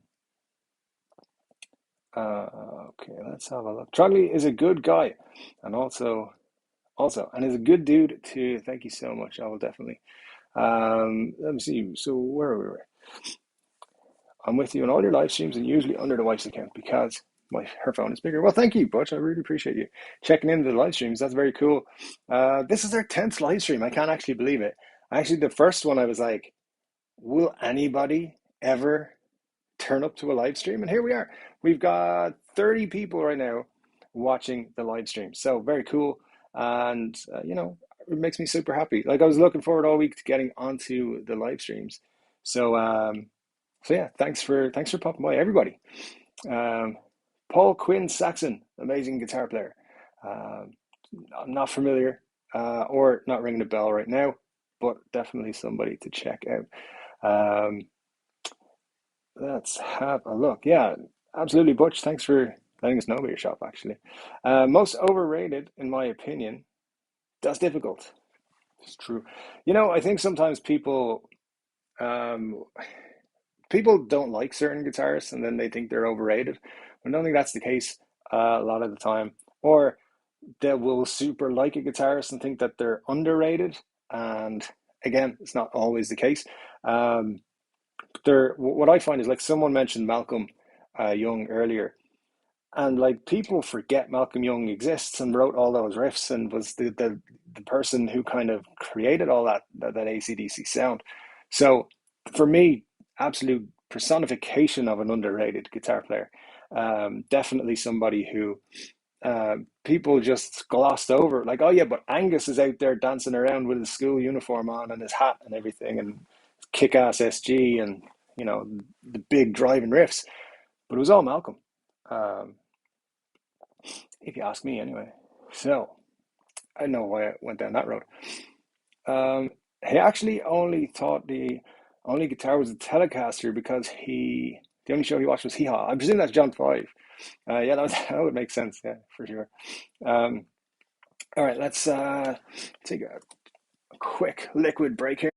okay, let's have a look. Charlie is a good guy, and and is a good dude too. Thank you so much. I will definitely. Let me see. So where are we? I'm with you on all your live streams, and usually under the wife's account, because her phone is bigger. Well, thank you, Butch. I really appreciate you checking into the live streams. That's very cool. This is our 10th live stream. I can't actually believe it. Actually, the first one I was like, will anybody ever turn up to a live stream? And here we are. We've got 30 people right now watching the live stream. So very cool. And, it makes me super happy. Like, I was looking forward all week to getting onto the live streams. So yeah, thanks for popping by, everybody. Paul Quinn Saxon, amazing guitar player. I'm not familiar or not ringing a bell right now, but definitely somebody to check out. Let's have a look. Yeah, absolutely, Butch. Thanks for letting us know about your shop, actually. Most overrated, in my opinion. That's difficult. It's true. I think sometimes um, people don't like certain guitarists, and then they think they're overrated. I don't think that's the case a lot of the time. Or they will super like a guitarist and think that they're underrated. And again, it's not always the case. What I find is, like, someone mentioned Malcolm Young earlier, and like people forget Malcolm Young exists and wrote all those riffs and was the person who kind of created all that AC/DC sound. So for me, absolute personification of an underrated guitar player. Definitely somebody who people just glossed over. Like, oh yeah, but Angus is out there dancing around with his school uniform on and his hat and everything, and kick-ass SG, and the big driving riffs. But it was all Malcolm. Um, if you ask me, anyway. So I don't know why I went down that road. He actually only thought the only guitar was a Telecaster because the only show he watched was Hee Haw. I presume that's John 5. Yeah, that would make sense. Yeah, for sure. Um, all right, let's take a quick liquid break here.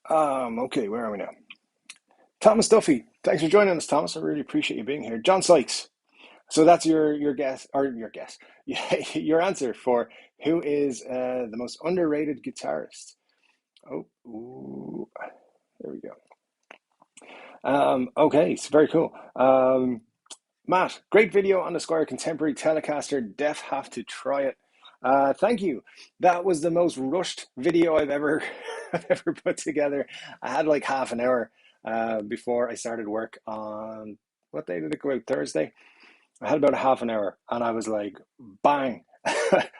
Okay, where are we now? Thomas Duffy, thanks for joining us, Thomas. I really appreciate you being here. John Sykes. So that's your guess, or your guess, your answer for who is the most underrated guitarist. Oh, ooh, there we go. Okay, it's very cool. Matt, great video on the Squire Contemporary Telecaster. Def have to try it. Thank you. That was the most rushed video I've ever I've ever put together. I had like half an hour before I started work on, what day did it go out? Thursday. I had about a half an hour, and I was like, bang,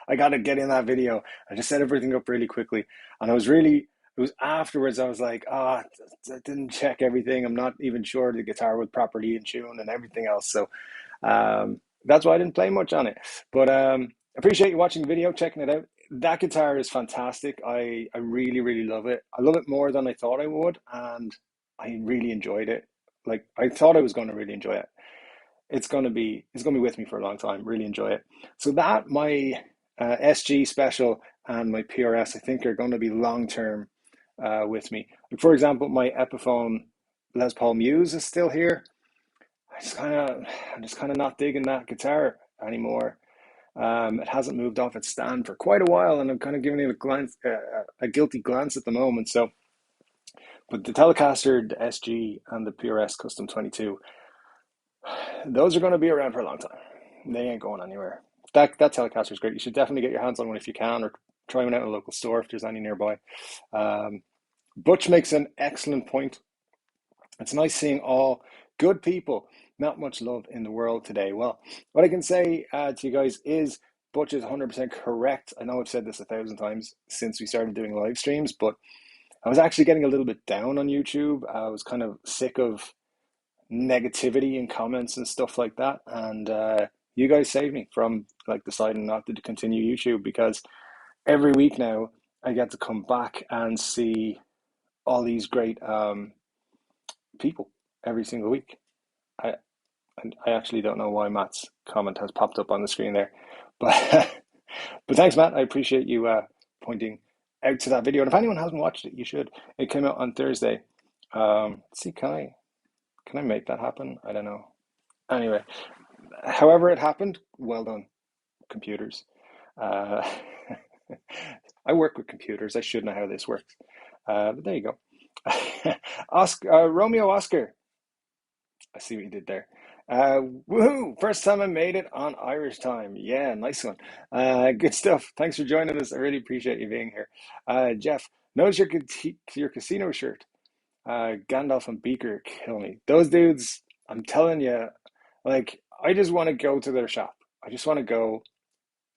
I got to get in that video. I just set everything up really quickly, and I was really It was afterwards I was like, I didn't check everything. I'm not even sure the guitar was properly in tune and everything else. So that's why I didn't play much on it. But appreciate you watching the video, checking it out. That guitar is fantastic. I really, really love it. I love it more than I thought I would, and I really enjoyed it. Like I thought I was going to really enjoy it. It's gonna be with me for a long time. Really enjoy it. So that my SG special and my PRS, I think, are going to be long term with me. Like for example, my Epiphone Les Paul Muse is still here. I'm just kind of not digging that guitar anymore. It hasn't moved off its stand for quite a while, and I'm kind of giving it a glance, a guilty glance at the moment. So, but the Telecaster, the SG, and the PRS Custom 22, those are going to be around for a long time. They ain't going anywhere. That Telecaster is great. You should definitely get your hands on one if you can, or try one out in a local store if there's any nearby. Butch makes an excellent point. It's nice seeing all good people. Not much love in the world today. Well, what I can say to you guys is Butch is 100% correct. I know I've said this 1,000 times since we started doing live streams, but I was actually getting a little bit down on YouTube. I was kind of sick of negativity and comments and stuff like that. And you guys saved me from like deciding not to continue YouTube, because every week now I get to come back and see all these great people every single week. I actually don't know why Matt's comment has popped up on the screen there, but but thanks, Matt. I appreciate you pointing out to that video. And if anyone hasn't watched it, you should. It came out on Thursday. Let's see, can I make that happen? I don't know. Anyway, however it happened, well done, computers. Uh, I work with computers. I should know how this works. But there you go. Oscar, Romeo Oscar. I see what you did there. Woohoo! First time I made it on Irish time. Yeah, nice one. Good stuff. Thanks for joining us. I really appreciate you being here. Jeff, notice your casino shirt. Gandalf and Beaker kill me. Those dudes, I'm telling you, like, I just want to go to their shop. I just want to go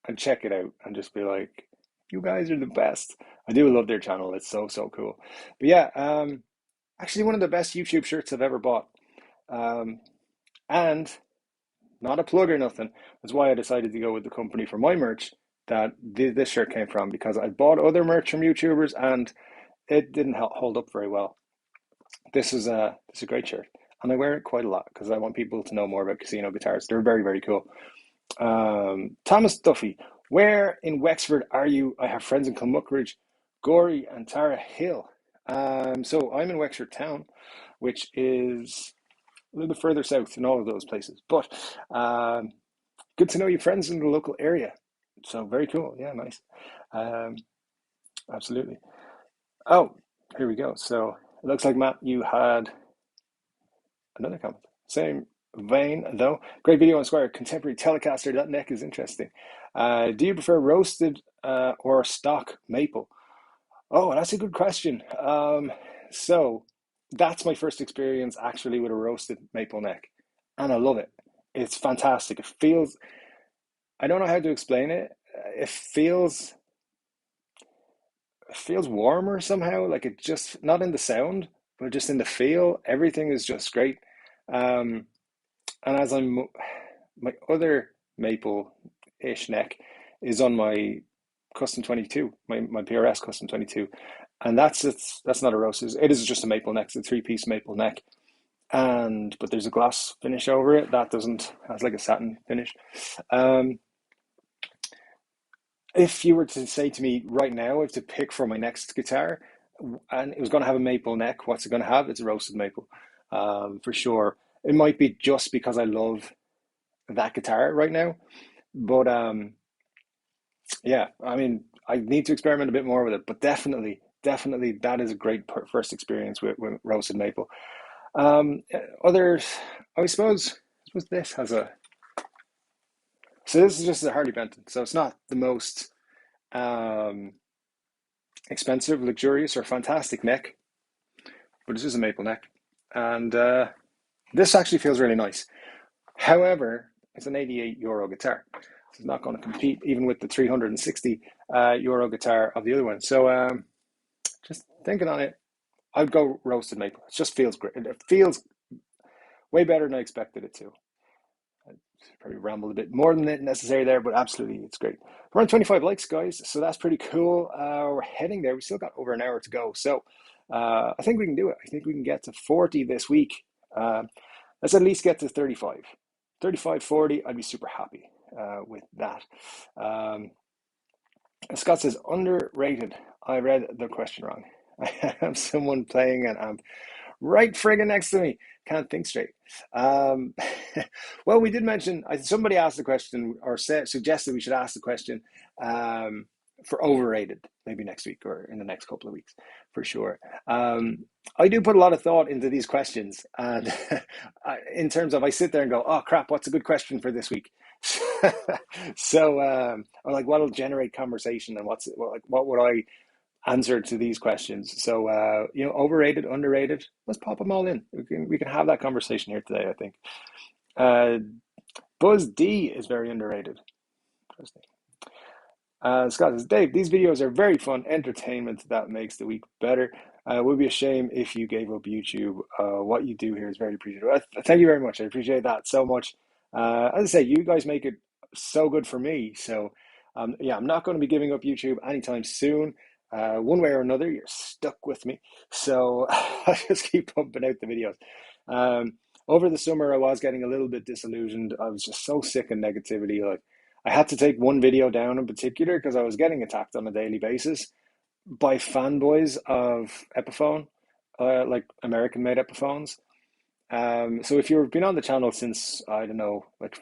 and check it out and just be like, you guys are the best. I do love their channel. It's so, so cool. But yeah, actually one of the best YouTube shirts I've ever bought. And not a plug or nothing. That's why I decided to go with the company for my merch that this shirt came from, because I bought other merch from YouTubers and it didn't hold up very well. This is a great shirt, and I wear it quite a lot because I want people to know more about casino guitars. They're very, very cool. Thomas Duffy, where in Wexford are you? I have friends in Kilmuckridge, Gorey, and Tara Hill. So I'm in Wexford town, which is a little bit further south than all of those places. But good to know you friends in the local area. So very cool. Yeah, nice. Absolutely. Oh, here we go. So it looks like, Matt, you had another comment. Same vein, though. Great video on Squire. Contemporary Telecaster. That neck is interesting. Do you prefer roasted or stock maple? Oh, that's a good question. So that's my first experience actually with a roasted maple neck, and I love it. It's fantastic. It feels, I don't know how to explain it. It feels warmer somehow, like it just, not in the sound, but just in the feel. Everything is just great. Um, and as my other maple-ish neck is on my custom 22, my PRS custom 22, and that's not a roasted. It is just a maple neck. It's a three-piece maple neck, but there's a gloss finish over it that doesn't has like a satin finish. Um, if you were to say to me right now, I have to pick for my next guitar, and it was going to have a maple neck, what's it going to have? It's a roasted maple, for sure. It might be just because I love that guitar right now, but yeah, I mean, I need to experiment a bit more with it, but definitely, that is a great first experience with roasted maple. Um, Others, I suppose this has a. So this is just a Harley Benton, so it's not the most um, expensive, luxurious, or fantastic neck, but this is a maple neck, and this actually feels really nice. However, it's an €88 guitar. So it's not going to compete even with the 360 euro guitar of the other one. So just thinking on it, I'd go roasted maple. It just feels great. It feels way better than I expected it to. I probably rambled a bit more than necessary there, but absolutely, it's great. We're on 25 likes, guys, so that's pretty cool. We're heading there. We still got over an hour to go, so I think we can do it. I think we can get to 40 this week. Let's at least get to 35. 35, 40, I'd be super happy with that. Scott says, underrated. I read the question wrong. I have someone playing an amp right friggin' next to me. Can't think straight. Well, we did mention, somebody asked the question or suggested we should ask the question for overrated, maybe next week or in the next couple of weeks, for sure. I do put a lot of thought into these questions, and in terms of I sit there and go, oh crap, what's a good question for this week? So, or like what'll generate conversation, and what would I answer to these questions? So, overrated, underrated. Let's pop them all in. We can have that conversation here today, I think. Buzz D is very underrated. Interesting. Scott says, Dave, these videos are very fun entertainment that makes the week better. It would be a shame if you gave up YouTube. What you do here is very appreciated. Thank you very much. I appreciate that so much. As I say, you guys make it so good for me. So, yeah, I'm not going to be giving up YouTube anytime soon. One way or another, you're stuck with me. So I'll just keep pumping out the videos. Over the summer, I was getting a little bit disillusioned. I was just so sick of negativity. Like, I had to take one video down in particular because I was getting attacked on a daily basis by fanboys of Epiphone, like American-made Epiphones. So if you've been on the channel since, I don't know, like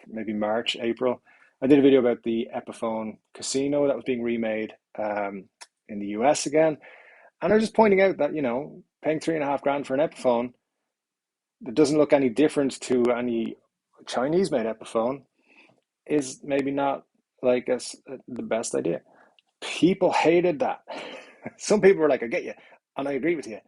maybe March, April, I did a video about the Epiphone Casino that was being remade in the US again. And I was just pointing out that, paying $3.5 grand for an Epiphone that doesn't look any different to any Chinese-made Epiphone is maybe not like the best idea. People hated that. Some people were like, I get you, and I agree with you.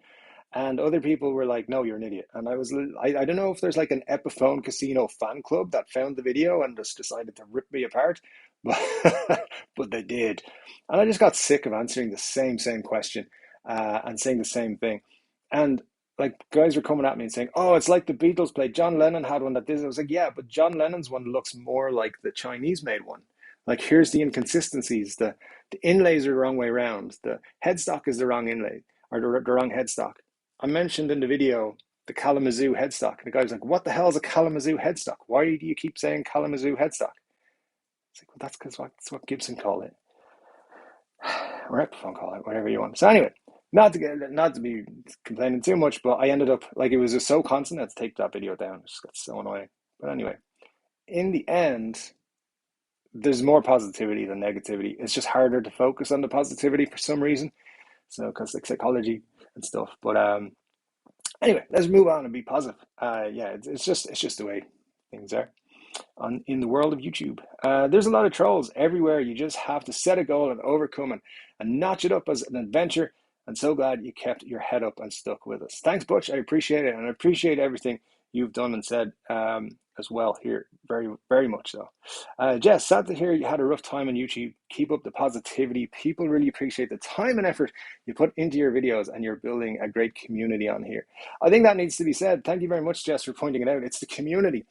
And other people were like, no, you're an idiot. And I don't know if there's like an Epiphone Casino fan club that found the video and just decided to rip me apart, but, but they did. And I just got sick of answering the same question and saying the same thing. And like guys were coming at me and saying, oh, it's like the Beatles played. John Lennon had one that did. I was like, yeah, but John Lennon's one looks more like the Chinese made one. Like, here's the inconsistencies. The inlays are the wrong way around. The headstock is the wrong inlay, or the wrong headstock. I mentioned in the video the Kalamazoo headstock. And the guy was like, what the hell is a Kalamazoo headstock? Why do you keep saying Kalamazoo headstock? It's like, well, that's because that's what Gibson called it. Or Epiphone call it, whatever you want. So anyway, not to be complaining too much, but I ended up, like, it was just so constant, I had to take that video down. It just got so annoying. But anyway, in the end, there's more positivity than negativity. It's just harder to focus on the positivity for some reason. So, because like psychology and stuff. But anyway, let's move on and be positive. Yeah, it's just the way things are in the world of YouTube. There's a lot of trolls everywhere. You just have to set a goal and overcome and notch it up as an adventure. And so glad you kept your head up and stuck with us. Thanks, Butch. I appreciate it, and I appreciate everything you've done and said as well here. Very, very much so. Jess, sad to hear you had a rough time on YouTube. Keep up the positivity. People really appreciate the time and effort you put into your videos, and you're building a great community on here. I think that needs to be said. Thank you very much, Jess, for pointing it out. It's the community.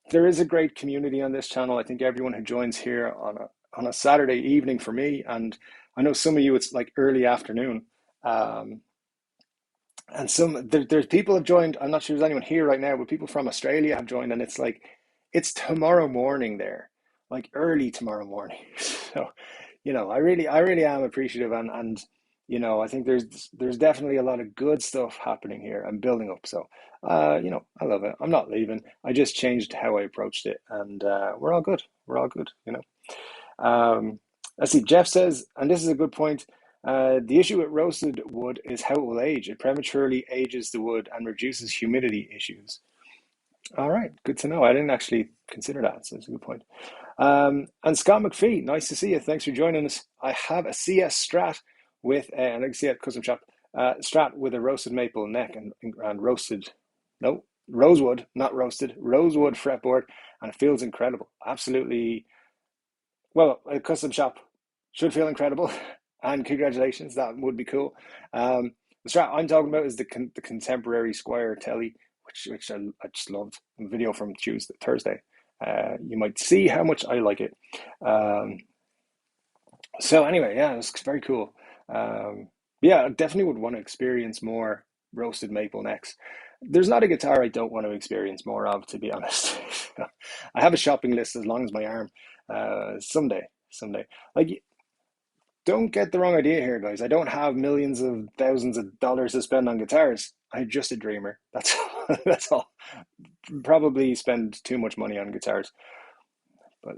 There is a great community on this channel. I think everyone who joins here on a Saturday evening for me, and I know some of you it's like early afternoon. And there's people have joined. I'm not sure there's anyone here right now, but people from Australia have joined, and it's like it's tomorrow morning there, like early tomorrow morning. So, I really am appreciative, and I think there's definitely a lot of good stuff happening here and building up. So, I love it. I'm not leaving. I just changed how I approached it, and we're all good. We're all good. Let's see. Jeff says, and this is a good point. The issue with roasted wood is how it will age. It prematurely ages the wood and reduces humidity issues. All right, good to know. I didn't actually consider that, so that's a good point. And Scott McPhee, nice to see you. Thanks for joining us. I have a CS Strat with, and I can see it custom shop, Strat with a roasted maple neck and rosewood, not roasted, rosewood fretboard, and it feels incredible. Absolutely. Well, a custom shop should feel incredible. and congratulations. That would be cool. The strat I'm talking about is the contemporary Squire Telly, which I just loved. The video from Thursday. You might see how much I like it. So anyway, yeah, it's very cool. Yeah, I definitely would want to experience more roasted maple necks. There's not a guitar I don't want to experience more of, to be honest. I have a shopping list as long as my arm. Someday. Like, don't get the wrong idea here, guys. I don't have millions of thousands of dollars to spend on guitars. I'm just a dreamer. That's all. That's all. Probably spend too much money on guitars, but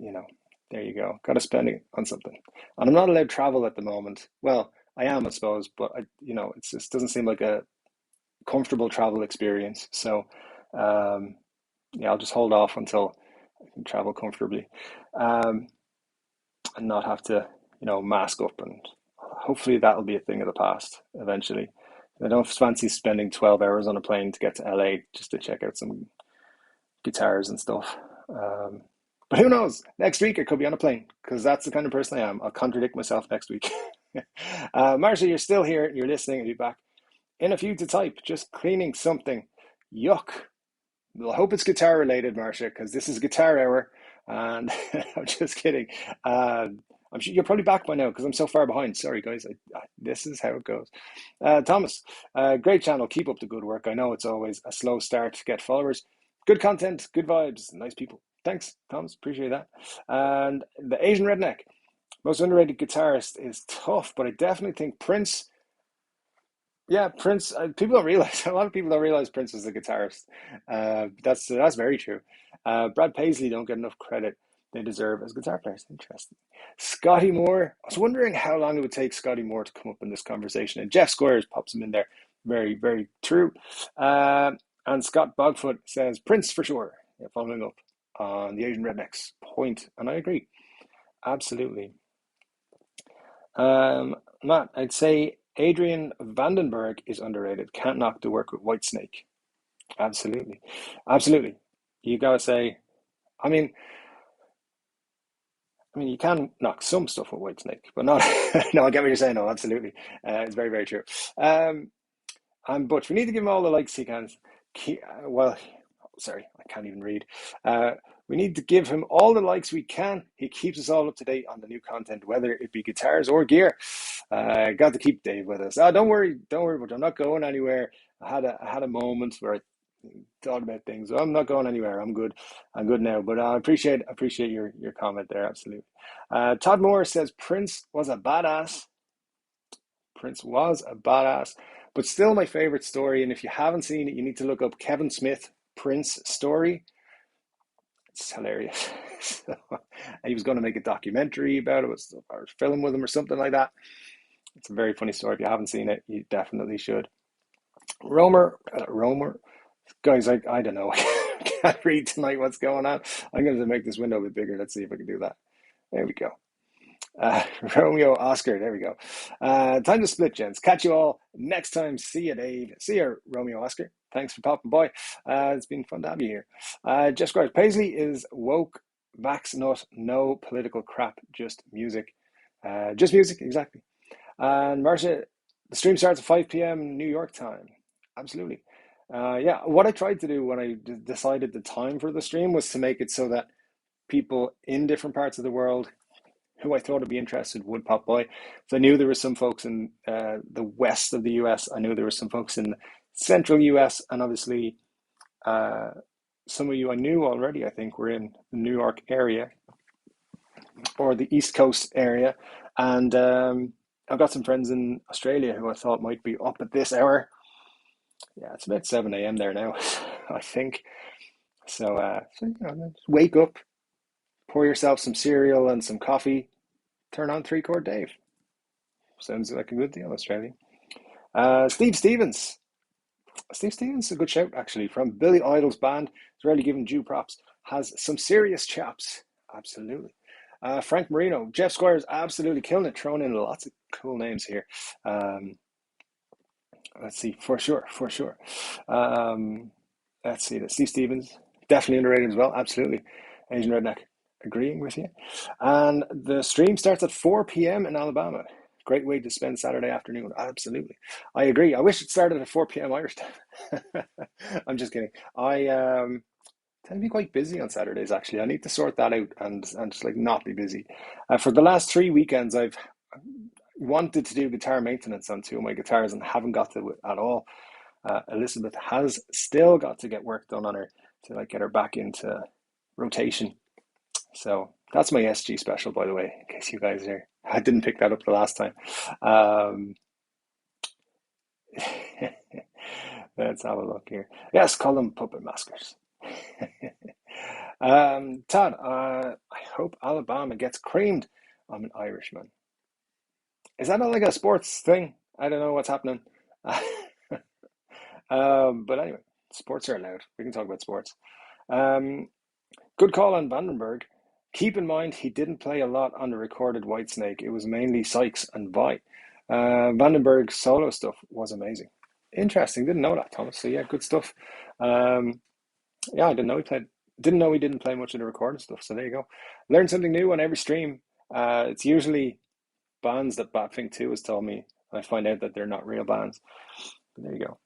there you go. Got to spend it on something. And I'm not allowed to travel at the moment. Well, I am, I suppose, but it just doesn't seem like a comfortable travel experience. So, yeah, I'll just hold off until I can travel comfortably, um, and not have to, mask up. And hopefully that'll be a thing of the past eventually. I don't fancy spending 12 hours on a plane to get to LA just to check out some guitars and stuff. But who knows? Next week I could be on a plane because that's the kind of person I am. I'll contradict myself next week. Marcia, you're still here. You're listening. I'll be back in a few to type. Just cleaning something. Yuck. Well, I hope it's guitar related, Marcia, because this is guitar hour. And I'm just kidding. I'm sure you're probably back by now because I'm so far behind. Sorry, guys. This is how it goes. Thomas, great channel. Keep up the good work. I know it's always a slow start to get followers. Good content, good vibes, nice people. Thanks, Thomas. Appreciate that. And the Asian Redneck, most underrated guitarist is tough, but I definitely think Prince. Yeah, Prince. People don't realize. A lot of people don't realize Prince is a guitarist. That's very true. Brad Paisley don't get enough credit they deserve as guitar players. Interesting. Scotty Moore. I was wondering how long it would take Scotty Moore to come up in this conversation, and Jeff Squires pops him in there. Very, very true. And Scott Bogfoot says Prince for sure. Yeah, following up on the Asian Rednecks point, and I agree. Absolutely. Matt, I'd say Adrian Vandenberg is underrated. Can't knock the work with Whitesnake. Absolutely. Absolutely. You gotta say, I mean, you can knock some stuff with Whitesnake, but not. No, I get what you're saying. No, absolutely. It's very, very true. And Butch, we need to give him all the likes he can. Well, sorry, I can't even read. We need to give him all the likes we can. He keeps us all up to date on the new content, whether it be guitars or gear. Got to keep Dave with us. Don't worry, Butch. I'm not going anywhere. I had a moment where I thought about things. I'm not going anywhere. I'm good. I'm good now. But I appreciate your comment there. Absolutely. Todd Moore says Prince was a badass. Prince was a badass, but still my favorite story. And if you haven't seen it, you need to look up Kevin Smith Prince story. It's hilarious. So, he was going to make a documentary about it, or film with him or something like that. It's a very funny story. If you haven't seen it, you definitely should. Romer, guys, I don't know. I can't read tonight what's going on. I'm going to make this window a bit bigger. Let's see if I can do that. There we go. Romeo Oscar, there we go. Time to split, gents. Catch you all next time. See you, Dave. See you, Romeo Oscar. Thanks for popping by. It's been fun to have you here. Jeff Squires, Paisley is woke, vax nut, no political crap, just music. Just music, exactly. And Marcia, the stream starts at 5 p.m. New York time. Absolutely. Yeah, what I tried to do when I decided the time for the stream was to make it so that people in different parts of the world who I thought would be interested would pop by. So I knew there were some folks in the west of the US. I knew there were some folks in the central US, and obviously some of you I knew already, I think, were in the New York area or the East Coast area. And I've got some friends in Australia who I thought might be up at this hour. Yeah, it's about 7 a.m. there now, I think. So, just wake up, pour yourself some cereal and some coffee, turn on Chord Dave. Sounds like a good deal, Australia. Steve Stevens. Steve Stevens is a good shout, actually, from Billy Idol's band. He's rarely given due props. Has some serious chops. Absolutely. Frank Marino. Jeff Squires, absolutely killing it. Throwing in lots of cool names here. Let's see, for sure. Let's see, Steve Stevens. Definitely underrated as well. Absolutely. Asian Redneck. Agreeing with you. And the stream starts at 4 p.m. in Alabama. Great way to spend Saturday afternoon. Absolutely. I agree. I wish it started at 4 p.m. Irish time. I'm just kidding. I tend to be quite busy on Saturdays, actually. I need to sort that out and just like not be busy. For the last 3 weekends, I've wanted to do guitar maintenance on two of my guitars and haven't got to it at all. Elizabeth has still got to get work done on her to like get her back into rotation. So that's my SG special, by the way, in case you guys are. I didn't pick that up the last time. Um, let's have a look here. Yes, call them puppet maskers. Todd, I hope Alabama gets creamed. I'm an Irishman. Is that not like a sports thing? I don't know what's happening. But anyway, sports are allowed. We can talk about sports. Um, Good call on Vandenberg. Keep in mind he didn't play a lot on the recorded Whitesnake. It was mainly Sykes and Vi. Vandenberg's solo stuff was amazing. Interesting. Didn't know that, Thomas. So yeah, good stuff. Um, yeah, I didn't know he played. Didn't know he didn't play much of the recorded stuff. So there you go. Learn something new on every stream. It's usually bands that Batfink 2 has told me. I find out that they're not real bands. But there you go.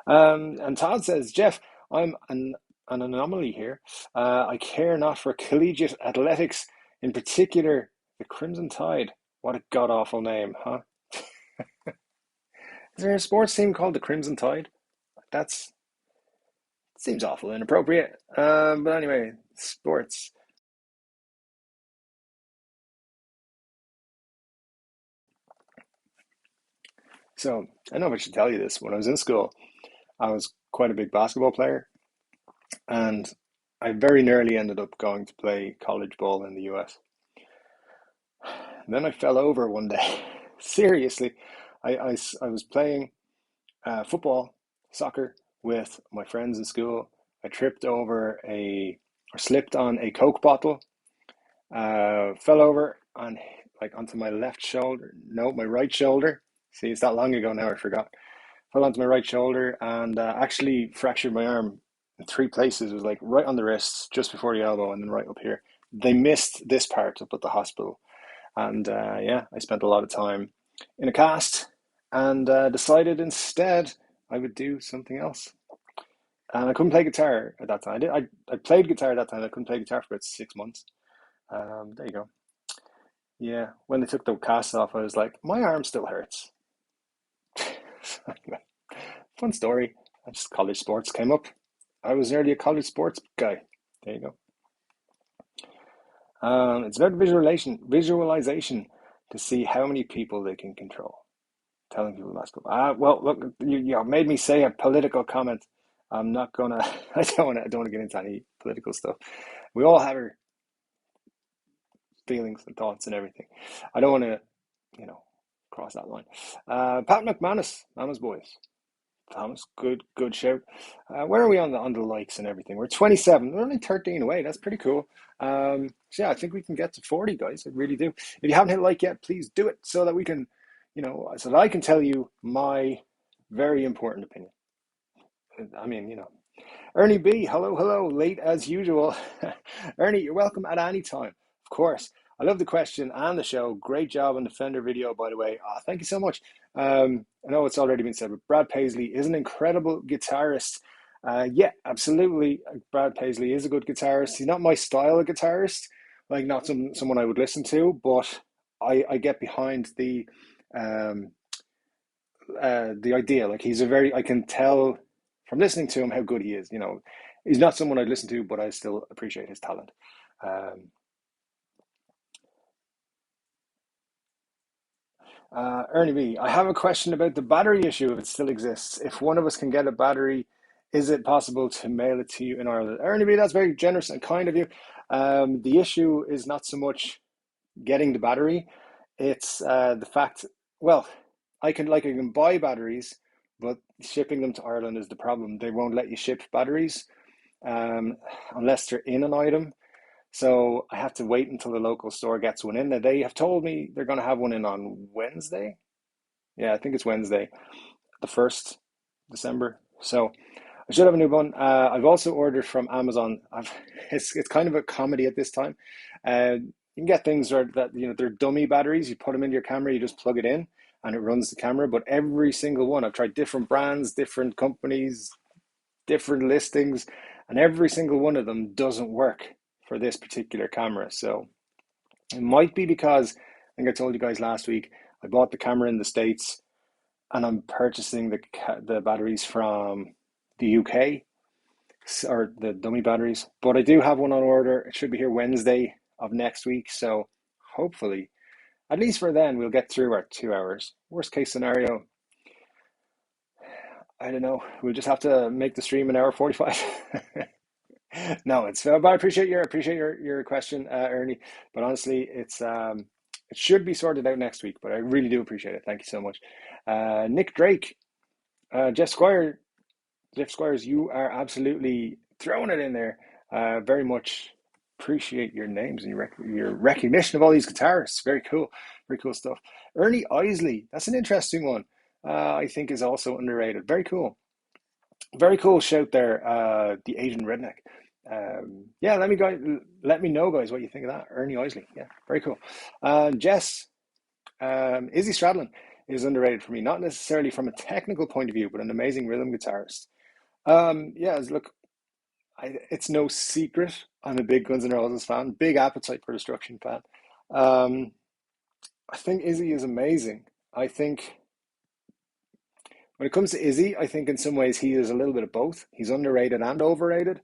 And Todd says, Jeff, I'm an anomaly here. I care not for collegiate athletics, in particular the Crimson Tide. What a god awful name, huh? Is there a sports team called the Crimson Tide? That's seems awful inappropriate. But anyway, sports. So I know if I should tell you this. When I was in school, I was quite a big basketball player, and I very nearly ended up going to play college ball in the US. And then I fell over one day. Seriously, I was playing football, soccer with my friends in school. I tripped over or slipped on a Coke bottle, fell over on like onto my left shoulder. No, my right shoulder. See, it's that long ago now, I forgot. Fell onto my right shoulder and actually fractured my arm in three places. It was like right on the wrist, just before the elbow, and then right up here. They missed this part up at the hospital. And yeah, I spent a lot of time in a cast and decided instead I would do something else. And I couldn't play guitar at that time. I played guitar at that time. I couldn't play guitar for about 6 months. There you go. Yeah, when they took the cast off, I was like, my arm still hurts. Fun story. I just college sports came up. I was nearly a college sports guy. There you go. It's about visualization to see how many people they can control. Telling people basketball. Well, look, you made me say a political comment. I'm not gonna. I don't want to get into any political stuff. We all have our feelings and thoughts and everything. I don't want to, cross that line. Pat McManus, Mama's Boys. Thomas, good shout. Where are we on the likes and everything? We're 27. We're only 13 away. That's pretty cool. So yeah, I think we can get to 40, guys. I really do. If you haven't hit like yet, please do it so that we can, so that I can tell you my very important opinion. I mean, Ernie B, hello, late as usual. Ernie, you're welcome at any time, of course. I love the question and the show. Great job on the Fender video, by the way. Thank you so much. I know it's already been said, but Brad Paisley is an incredible guitarist. Yeah, absolutely. Brad Paisley is a good guitarist. He's not my style of guitarist, like not someone I would listen to, but I get behind um, the idea. Like I can tell from listening to him how good he is. He's not someone I'd listen to, but I still appreciate his talent. Um, Ernie B, I have a question about the battery issue, if it still exists. If one of us can get a battery, is it possible to mail it to you in Ireland? Ernie B, that's very generous and kind of you. The issue is not so much getting the battery, it's the fact, well, I can buy batteries, but shipping them to Ireland is the problem. They won't let you ship batteries um, unless they're in an item. So I have to wait until the local store gets one in. Now they have told me they're going to have one in on Wednesday. Yeah, I think it's Wednesday, the 1st December. So I should have a new one. I've also ordered from Amazon. It's kind of a comedy at this time. Uh, You can get things that, they're dummy batteries. You put them into your camera, you just plug it in and it runs the camera. But every single one, I've tried different brands, different companies, different listings, and every single one of them doesn't work for this particular camera. So it might be because, I think I told you guys last week, I bought the camera in the States and I'm purchasing the batteries from the UK, or the dummy batteries. But I do have one on order. It should be here Wednesday of next week. So hopefully, at least for then, we'll get through our 2 hours. Worst case scenario, I don't know. We'll just have to make the stream an hour 45. No, but I appreciate your question, Ernie. But honestly, it should be sorted out next week. But I really do appreciate it. Thank you so much, Nick Drake, Jeff Squires. You are absolutely throwing it in there. Very much appreciate your names and your recognition of all these guitarists. Very cool stuff. Ernie Isley, that's an interesting one. I think is also underrated. Very cool shout there. The Asian redneck. Yeah, let me know, guys, what you think of that. Ernie Isley, yeah, very cool. Jess, Izzy Stradlin is underrated for me, not necessarily from a technical point of view, but an amazing rhythm guitarist. Yeah, look, it's no secret I'm a big Guns N' Roses fan, big Appetite for Destruction fan. I think Izzy is amazing. I think when it comes to Izzy, I think in some ways he is a little bit of both. He's underrated and overrated.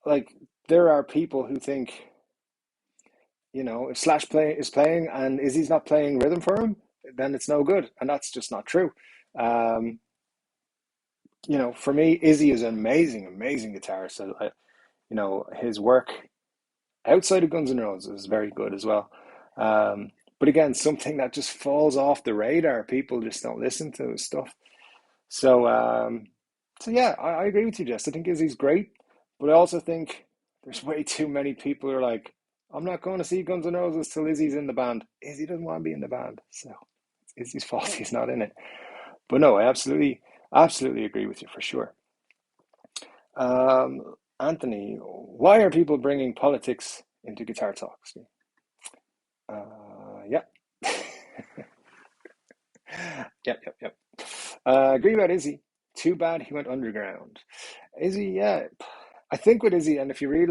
Like, there are people who think, if Slash is playing and Izzy's not playing rhythm for him, then it's no good, and that's just not true. For me, Izzy is an amazing guitarist. So, his work outside of Guns N' Roses is very good as well. But again, something that just falls off the radar. People just don't listen to his stuff. So, yeah, I agree with you, Jess. I think Izzy's great, but I also think there's way too many people who are like, I'm not going to see Guns N' Roses till Izzy's in the band. Izzy doesn't want to be in the band, so it's Izzy's fault he's not in it. But no, I absolutely agree with you for sure. Anthony, why are people bringing politics into guitar talks? Yeah. Yep. Agree about Izzy. Too bad he went underground. Izzy, yeah. I think with Izzy, and if you read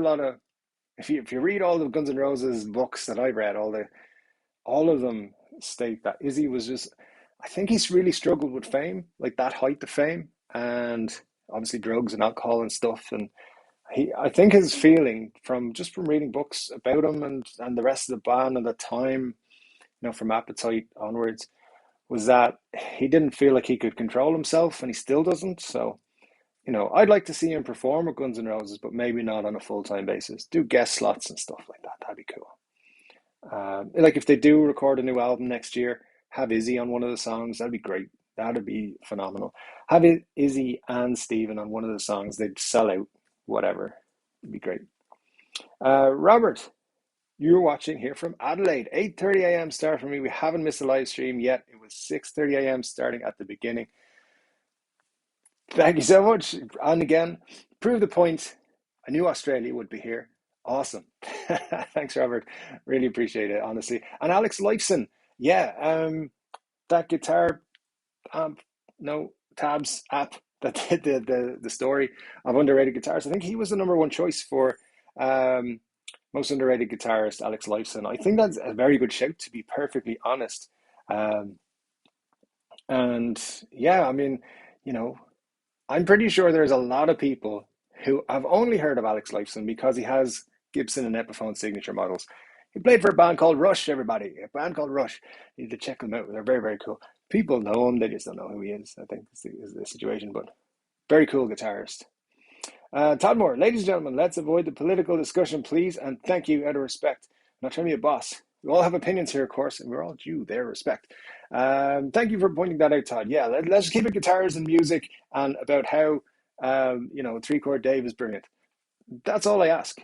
if you read all the Guns N' Roses books that I've read, all of them state that Izzy was just, I think he's really struggled with fame, like that height of fame, and obviously drugs and alcohol and stuff. And I think his feeling from reading books about him and the rest of the band and the time, from Appetite onwards, was that he didn't feel like he could control himself, and he still doesn't. So, I'd like to see him perform with Guns N' Roses, but maybe not on a full-time basis. Do guest slots and stuff like that. That'd be cool. Like if they do record a new album next year, have Izzy on one of the songs. That'd be great. That'd be phenomenal. Have Izzy and Steven on one of the songs. They'd sell out whatever. It'd be great. Robert, you're watching here from Adelaide. 8:30 a.m. start for me. We haven't missed a live stream yet. It was 6:30 a.m. starting at the beginning. Thank you so much. And again, prove the point. I knew Australia would be here. Awesome. Thanks, Robert. Really appreciate it, honestly. And Alex Lifeson, yeah, that guitar amp, no, tabs app that did the story of underrated guitars. I think he was the number one choice for most underrated guitarist, Alex Lifeson. I think that's a very good shout, to be perfectly honest. And yeah, I mean, I'm pretty sure there's a lot of people who have only heard of Alex Lifeson because he has Gibson and Epiphone signature models. He played for a band called Rush, everybody. A band called Rush. You need to check them out. They're very, very cool. People know him. They just don't know who he is, I think is the situation. But very cool guitarist. Todd Moore, ladies and gentlemen, let's avoid the political discussion, please. And thank you out of respect. I'm not trying to be a boss. We all have opinions here, of course, and we're all due their respect. Thank you for pointing that out, Todd. Yeah, let's keep it guitars and music and about how, 3-chord Dave is brilliant. That's all I ask.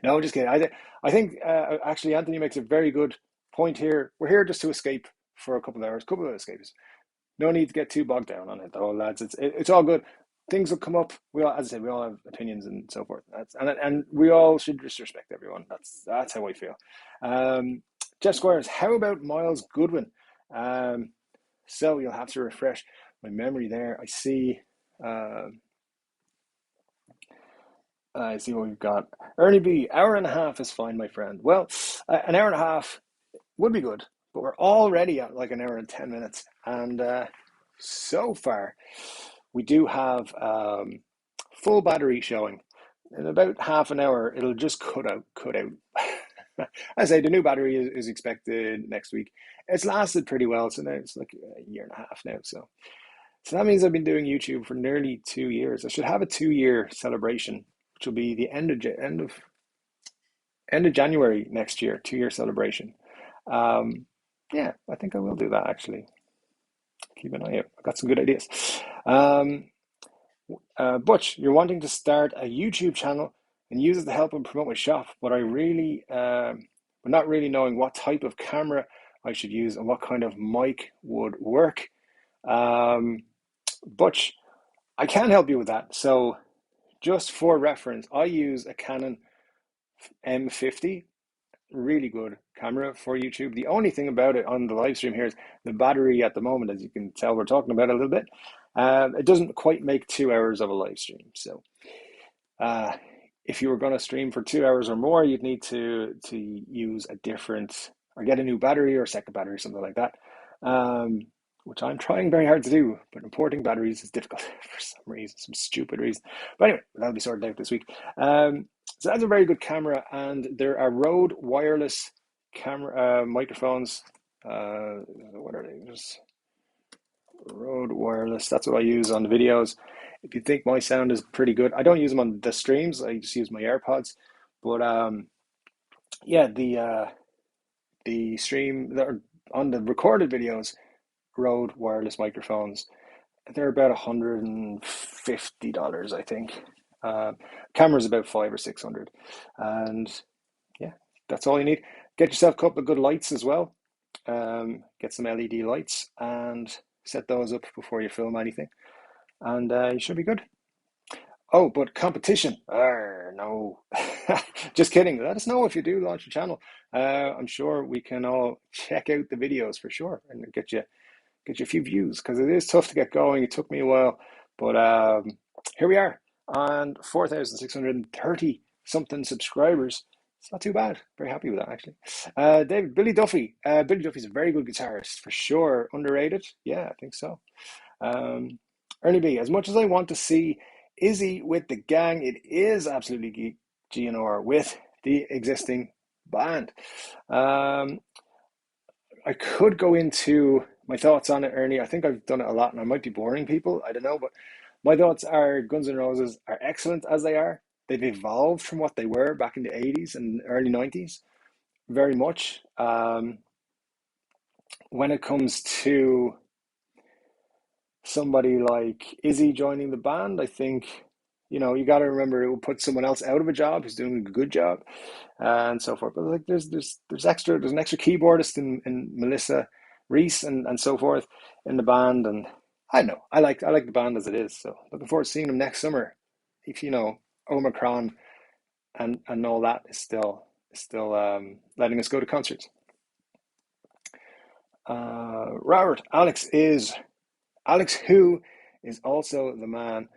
No, I'm just kidding. I think actually Anthony makes a very good point here. We're here just to escape for a couple of hours, couple of escapes. No need to get too bogged down on it, though, lads. It's all good. things will come up. We all, as I said, we all have opinions and so forth. And we all should just respect everyone. That's how I feel. Jeff Squires, how about Miles Goodwin? So you'll have to refresh my memory there. I see what we've got. Ernie B, hour and a half is fine, my friend. Well, an hour and a half would be good, but we're already at like an hour and 10 minutes. And so far, we do have full battery showing. In about half an hour, it'll just cut out. I say the new battery is expected next week. It's lasted pretty well, so now it's like a year and a half now. So that means I've been doing YouTube for nearly 2 years. I should have a 2 year celebration, which will be the end of January next year. 2 year celebration. Yeah, I think I will do that actually. Keep an eye out. I've got some good ideas. Butch, you're wanting to start a YouTube channel and use it to help and promote my shop, but but not really knowing what type of camera I should use and what kind of mic would work. Butch, I can help you with that. So just for reference, I use a Canon M50, really good camera for YouTube. The only thing about it on the live stream here is the battery at the moment, as you can tell, we're talking about it a little bit. It doesn't quite make 2 hours of a live stream. So if you were going to stream for 2 hours or more, you'd need to use a different, or get a new battery or a second battery, something like that, which I'm trying very hard to do, but importing batteries is difficult for some reason, some stupid reason. But anyway, that'll be sorted out this week. So that's a very good camera, and there are Rode wireless camera microphones. What are they? Just Rode wireless. That's what I use on the videos. If you think my sound is pretty good, I don't use them on the streams. I just use my AirPods. But yeah, the stream that are on the recorded videos, Rode wireless microphones. They're about $150, I think. Camera's about 500 or 600, and yeah, that's all you need. Get yourself a couple of good lights as well. Get some LED lights and set those up before you film anything, and you should be good. Oh, but competition? No. Just kidding. Let us know if you do launch a channel. I'm sure we can all check out the videos for sure and get you a few views, because it is tough to get going. It took me a while, but here we are on 4,630 something subscribers. It's not too bad. Very happy with that, actually. Billy Duffy. Billy Duffy's a very good guitarist for sure. Underrated? Yeah, I think so. Ernie B, as much as I want to see Izzy with the gang, it is absolutely GNR with the existing band. I could go into my thoughts on it, Ernie. I think I've done it a lot and I might be boring people. I don't know, but my thoughts are Guns N' Roses are excellent as they are. They've evolved from what they were back in the 80s and early 90s very much. When it comes to somebody like Izzy joining the band, I think, you got to remember it will put someone else out of a job who's doing a good job, and so forth. But like, there's an extra keyboardist in Melissa Reese and so forth in the band, and I don't know. I like the band as it is. So looking forward to seeing them next summer. If Omicron and all that is still letting us go to concerts. Robert, Alex, who is also the man.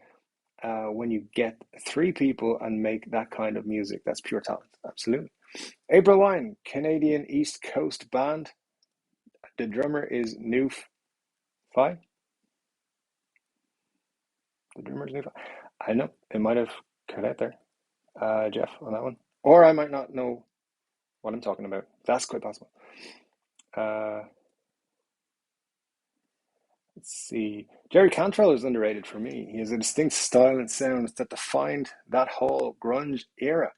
When you get 3 people and make that kind of music, that's pure talent. Absolutely. April Wine, Canadian East Coast band. The drummer is Noof Fi. The drummer is Noof Fi. I know, it might have cut out there, Jeff, on that one. Or I might not know what I'm talking about. That's quite possible. Let's see. Jerry Cantrell is underrated for me. He has a distinct style and sound that defined that whole grunge era.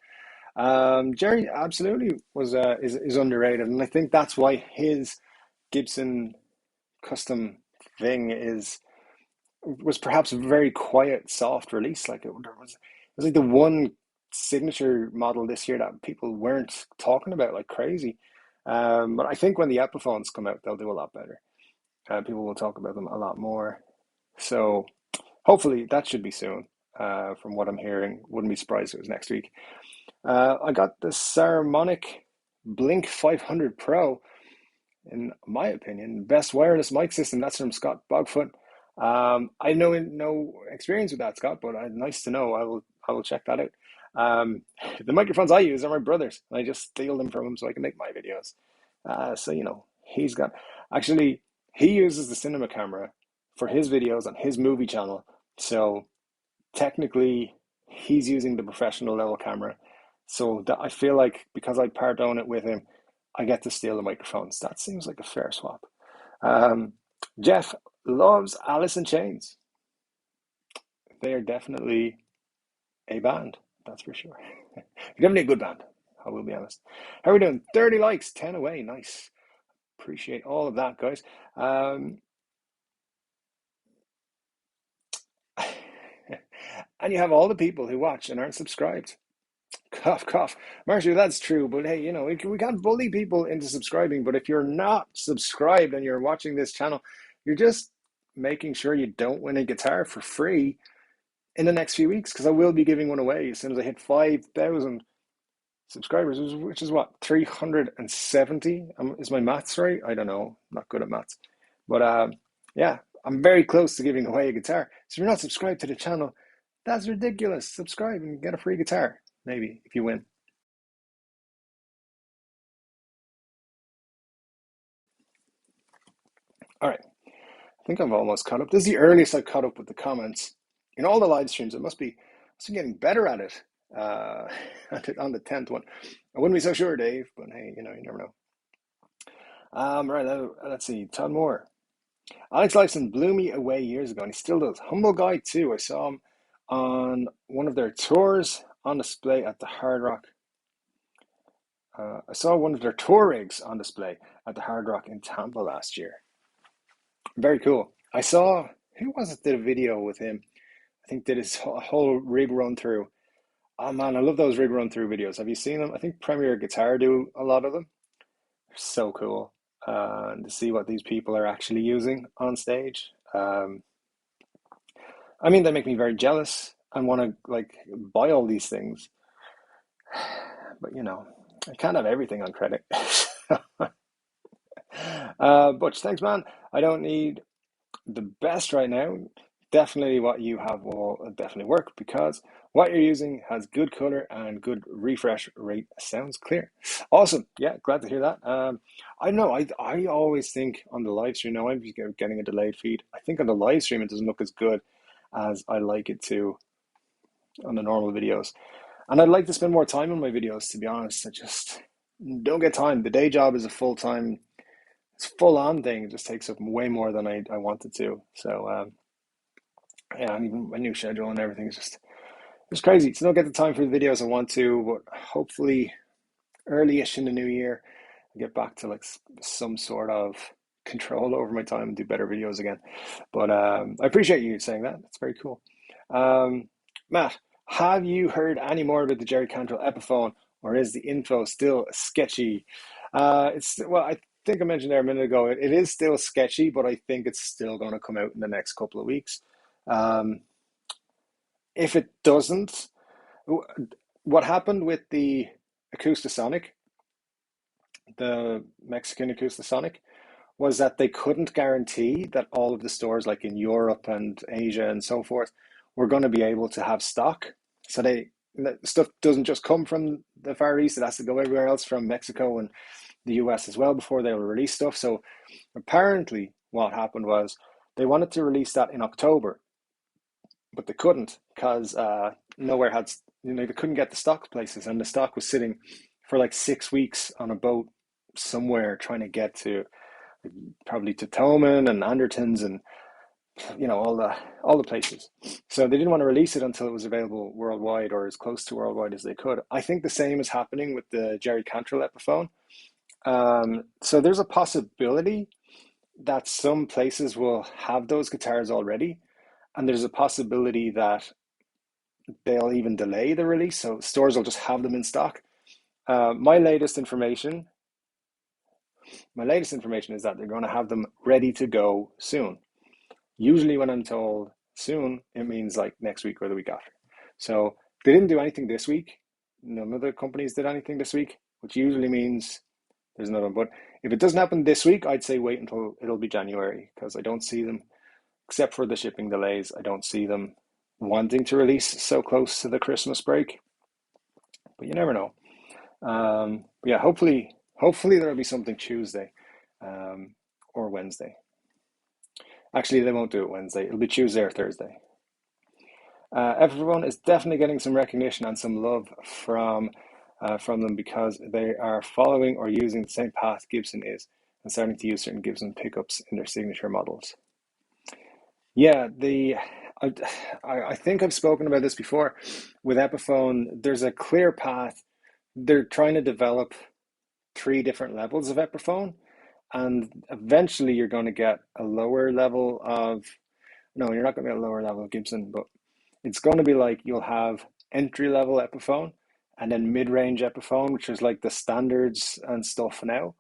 Jerry absolutely is underrated, and I think that's why his Gibson custom thing was perhaps a very quiet, soft release. Like it was like the one signature model this year that people weren't talking about like crazy. But I think when the Epiphones come out, they'll do a lot better. People will talk about them a lot more. So hopefully that should be soon. From what I'm hearing, wouldn't be surprised if it was next week. I got the Saramonic Blink 500 Pro, in my opinion, best wireless mic system. That's from Scott Bogfoot. I know no experience with that, Scott, but nice to know. I will check that out. The microphones I use are my brother's. I just steal them from him so I can make my videos. So he's got actually he uses the cinema camera for his videos on his movie channel. So technically, he's using the professional level camera. So that I feel like because I part own it with him, I get to steal the microphones. That seems like a fair swap. Jeff loves Alice in Chains. They are definitely a band, that's for sure. Definitely a good band, I will be honest. How are we doing? 30 likes, 10 away. Nice. Appreciate all of that, guys. And you have all the people who watch and aren't subscribed. Cough, cough. Marshall, that's true, but hey, we can't bully people into subscribing. But if you're not subscribed and you're watching this channel, you're just making sure you don't win a guitar for free in the next few weeks, because I will be giving one away as soon as I hit 5,000 subscribers, which is what, 370? Is my maths right? I don't know. I'm not good at maths. But yeah, I'm very close to giving away a guitar. So if you're not subscribed to the channel, that's ridiculous. Subscribe and get a free guitar, maybe, if you win. All right. I think I've almost caught up. This is the earliest I've caught up with the comments in all the live streams. I must be getting better at it on the 10th one. I wouldn't be so sure, Dave, but hey, you never know. Right, let's see. Todd Moore. Alex Lifeson blew me away years ago, and he still does. Humble guy, too. I saw him on one of their tours on display at the Hard Rock. I saw one of their tour rigs on display at the Hard Rock in Tampa last year. Very cool. I saw, who was it did a video with him? I think did his whole rig run through. Oh man, I love those rig run through videos. Have you seen them? I think Premier Guitar do a lot of them. They're so cool. And to see what these people are actually using on stage. I mean, they make me very jealous and want to buy all these things. But I can't have everything on credit. Butch, thanks, man. I don't need the best right now. Definitely what you have will definitely work because what you're using has good color and good refresh rate. Sounds clear. Awesome. Yeah, glad to hear that. I don't know. I always think on the live stream, now I'm getting a delayed feed. I think on the live stream it doesn't look as good as I like it to on the normal videos. And I'd like to spend more time on my videos, to be honest. I just don't get time. The day job is a full-time, it's full-on thing. It just takes up way more than I wanted to. So yeah, and even my new schedule and everything is just crazy. So I don't get the time for the videos I want to, but hopefully early-ish in the new year, I get back to some sort of control over my time and do better videos again. But I appreciate you saying that. That's very cool. Matt, have you heard any more about the Jerry Cantrell Epiphone, or is the info still sketchy? I think I mentioned there a minute ago. It is still sketchy, but I think it's still going to come out in the next couple of weeks. If it doesn't, what happened with the Acoustasonic, the Mexican Acoustasonic, was that they couldn't guarantee that all of the stores like in Europe and Asia and so forth were going to be able to have stock. So stuff doesn't just come from the Far East, it has to go everywhere else from Mexico and the US as well before they will release stuff. So apparently what happened was they wanted to release that in October, but they couldn't because nowhere had, they couldn't get the stock places, and the stock was sitting for 6 weeks on a boat somewhere trying to get to probably to Toman and Andertons and all the places. So they didn't want to release it until it was available worldwide or as close to worldwide as they could. I think the same is happening with the Jerry Cantrell Epiphone. So there's a possibility that some places will have those guitars already, and there's a possibility that they'll even delay the release, so stores will just have them in stock. My latest information is that they're going to have them ready to go soon. Usually when I'm told soon, it means like next week or the week after. So they didn't do anything this week. None of the companies did anything this week, which usually means there's another one. But if it doesn't happen this week, I'd say wait until it'll be January, because I don't see them, except for the shipping delays, I don't see them wanting to release so close to the Christmas break. But you never know. Yeah, hopefully there'll be something Tuesday, or Wednesday. Actually, they won't do it Wednesday. It'll be Tuesday or Thursday. Epiphone is definitely getting some recognition and some love from them, because they are following or using the same path Gibson is, and starting to use certain Gibson pickups in their signature models. Yeah, I think I've spoken about this before. With Epiphone, there's a clear path. They're trying to develop 3 different levels of Epiphone, and eventually you're going to get a lower level of, no, you're not going to get a lower level of Gibson, but it's going to be like you'll have entry level Epiphone, and then mid-range Epiphone, which is like the standards and stuff now.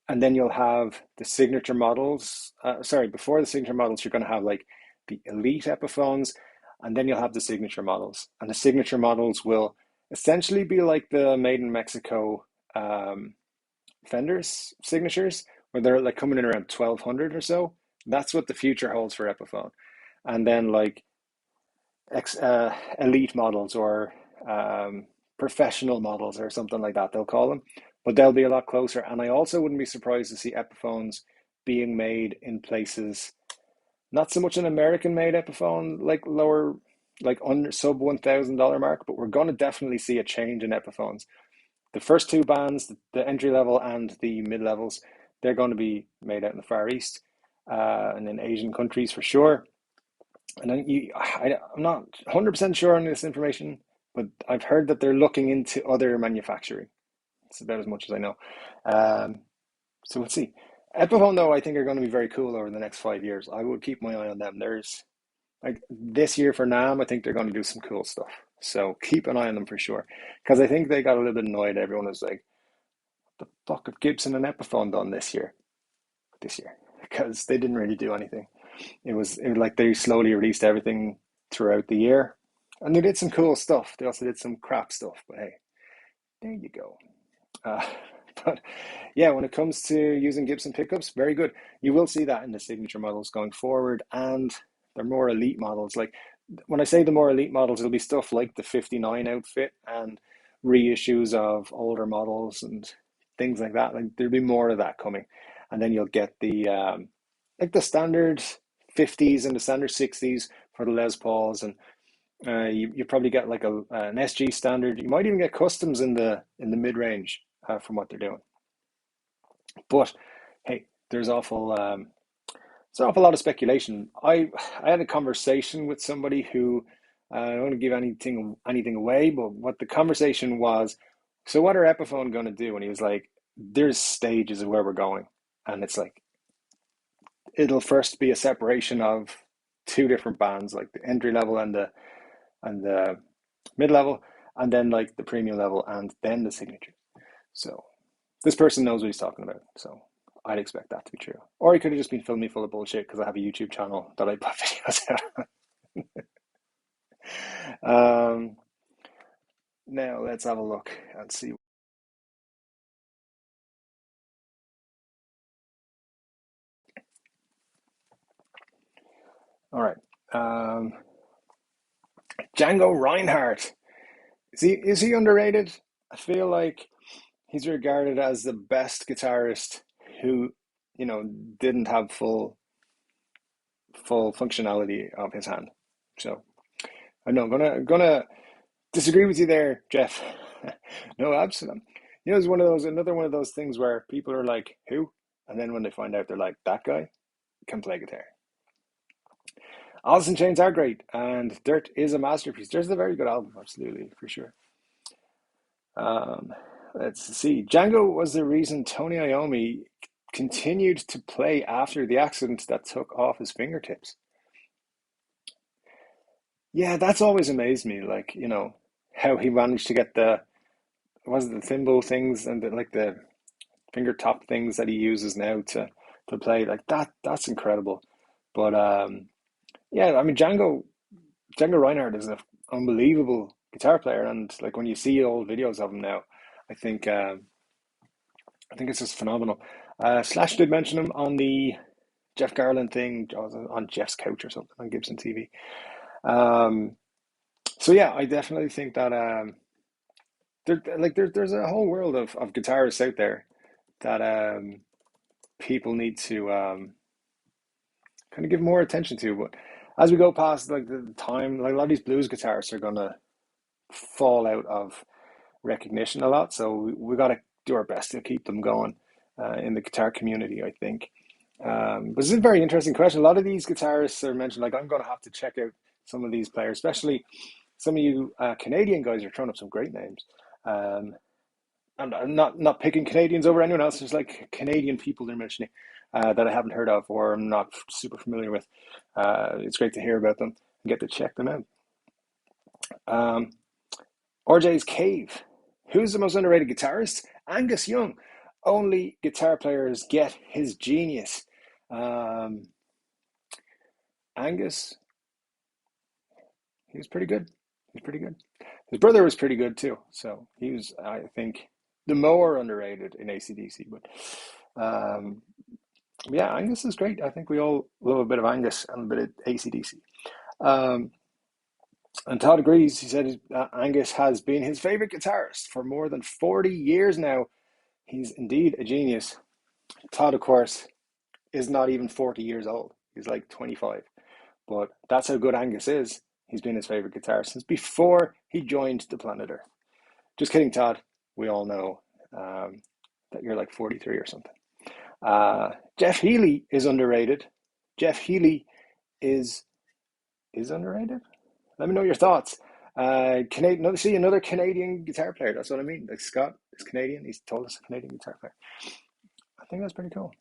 And then you'll have the signature models. Before the signature models, you're going to have like the elite Epiphones, and then you'll have the signature models. And the signature models will essentially be like the made in Mexico Fenders signatures, where they're like coming in around 1200 or so. That's what the future holds for Epiphone. And then like elite models, or professional models, or something like that, they'll call them. But they'll be a lot closer. And I also wouldn't be surprised to see Epiphones being made in places, not so much an American made Epiphone, like lower, like under sub $1,000 mark, but we're going to definitely see a change in Epiphones. The first 2 bands, the entry level and the mid levels, they're going to be made out in the Far East, and in Asian countries for sure. And then I'm not 100% sure on this information, but I've heard that they're looking into other manufacturing. It's about as much as I know. So we'll see. Epiphone, though, I think are going to be very cool over the next 5 years. I would keep my eye on them. There's like this year for NAMM, I think they're going to do some cool stuff. So keep an eye on them for sure. Because I think they got a little bit annoyed. Everyone was like, what the fuck have Gibson and Epiphone done this year? Because they didn't really do anything. It was like they slowly released everything throughout the year. And they did some cool stuff. They also did some crap stuff. But hey, there you go. Uh, but yeah, when it comes to using Gibson pickups, very good. You will see that in the signature models going forward, and they're more elite models. Like when I say the more elite models, it'll be stuff like the 59 outfit and reissues of older models and things like that. Like there'll be more of that coming, and then you'll get the like the standard 50s and the standard 60s for the Les Pauls, and you probably get like an SG standard. You might even get customs in the mid range, from what they're doing. But hey, there's an awful lot of speculation. I had a conversation with somebody who, I don't want to give anything away, but what the conversation was, so what are Epiphone going to do? And he was like, there's stages of where we're going, and it's like it'll first be a separation of 2 different bands, like the entry level and the mid level, and then like the premium level, and then the signature. So this person knows what he's talking about. So I'd expect that to be true. Or he could have just been filling me full of bullshit because I have a YouTube channel that I put videos out. Now let's have a look and see. All right. Django Reinhardt. Is he underrated? I feel like he's regarded as the best guitarist who, didn't have full functionality of his hand. So I know I'm gonna disagree with you there, Jeff. No, absolutely. It's another one of those things where people are like, who? And then when they find out, they're like, that guy can play guitar. Alice in Chains are great, and Dirt is a masterpiece. Dirt's a very good album, absolutely, for sure. Let's see. Django was the reason Tony Iommi continued to play after the accident that took off his fingertips. Yeah, that's always amazed me. Like, how he managed to get the thimble things and like the finger top things that he uses now to play like that. That's incredible. But Yeah, I mean Django Reinhardt is an unbelievable guitar player, and like when you see old videos of him now, I think I think it's just phenomenal. Slash did mention him on the Jeff Garland thing on Jeff's couch or something on Gibson TV. Um, so yeah, I definitely think that there's a whole world of guitarists out there that people need to kind of give more attention to. But as we go past like the time, like a lot of these blues guitarists are gonna fall out of recognition a lot. So we got to do our best to keep them going in the guitar community, I think. But it's a very interesting question. A lot of these guitarists are mentioned, like, I'm going to have to check out some of these players, especially some of you Canadian guys are throwing up some great names. Um, I'm not picking Canadians over anyone else. There's like Canadian people they're mentioning that I haven't heard of or I'm not super familiar with. It's great to hear about them and get to check them out. Um, RJ's Cave. Who's the most underrated guitarist? Angus Young. Only guitar players get his genius. Um, Angus, he was pretty good. He was pretty good. His brother was pretty good too. So he was, I think, the more underrated in AC/DC. But yeah, Angus is great. I think we all love a bit of Angus and a bit of AC/DC. Um, and Todd agrees. He said Angus has been his favorite guitarist for more than 40 years now. He's indeed a genius. Todd, of course, is not even 40 years old. He's like 25. But that's how good Angus is. He's been his favorite guitarist since before he joined the planet Earth. Just kidding, Todd. We all know that you're like 43 or something. Jeff Healy is underrated. Jeff Healy is underrated. Let me know your thoughts. Canadian, see another Canadian guitar player. That's what I mean. Like Scott is Canadian. He's told us a Canadian guitar player. I think that's pretty cool.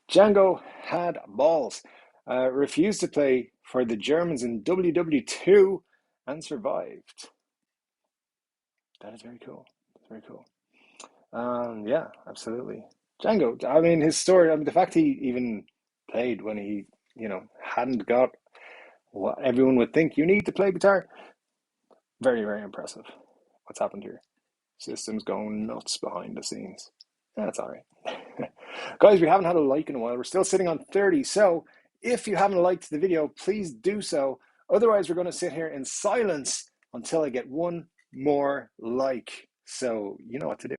Django had balls. Refused to play for the Germans in WW2 and survived. That is very cool. That's very cool. Yeah, absolutely. Django. I mean, his story. I mean, the fact he even played when he, hadn't got what everyone would think you need to play guitar. Very, very impressive. What's happened here? System's going nuts behind the scenes. That's all right. Guys, we haven't had a like in a while. We're still sitting on 30. So if you haven't liked the video, please do so. Otherwise, we're going to sit here in silence until I get one more like. So you know what to do.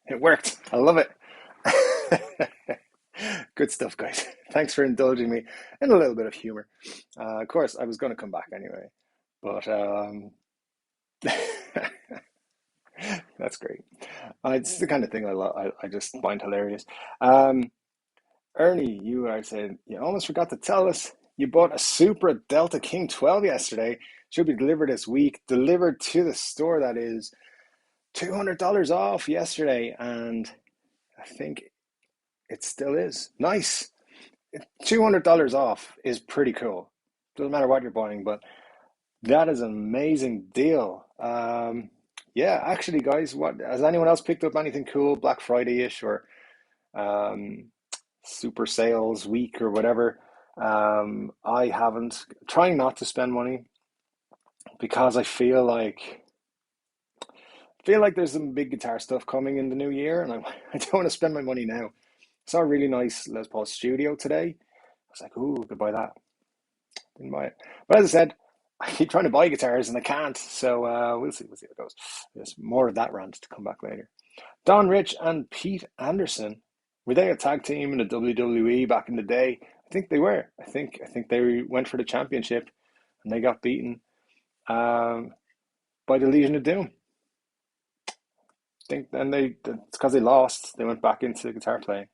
It worked. I love it. Good stuff, guys. Thanks for indulging me in a little bit of humor. Of course, I was going to come back anyway, but that's great. It's the kind of thing I love. I just find hilarious. Um, Ernie, you are saying you almost forgot to tell us you bought a Supra Delta King 12 yesterday. Should be delivered this week. Delivered to the store. That is $200 off yesterday, and I think it still is. Nice. $200 off is pretty cool. Doesn't matter what you're buying, but that is an amazing deal. Yeah, actually, guys, what has anyone else picked up anything cool Black Friday-ish or um, super sales week or whatever? I haven't. Trying not to spend money because I feel like there's some big guitar stuff coming in the new year, and I don't want to spend my money now. Saw a really nice Les Paul Studio today. I was like, ooh, could buy that. Didn't buy it. But as I said, I keep trying to buy guitars and I can't. So we'll see. We'll see how it goes. There's more of that rant to come back later. Don Rich and Pete Anderson, were they a tag team in the WWE back in the day? I think they were. I think they went for the championship and they got beaten um, by the Legion of Doom. I think and it's because they lost. They went back into guitar playing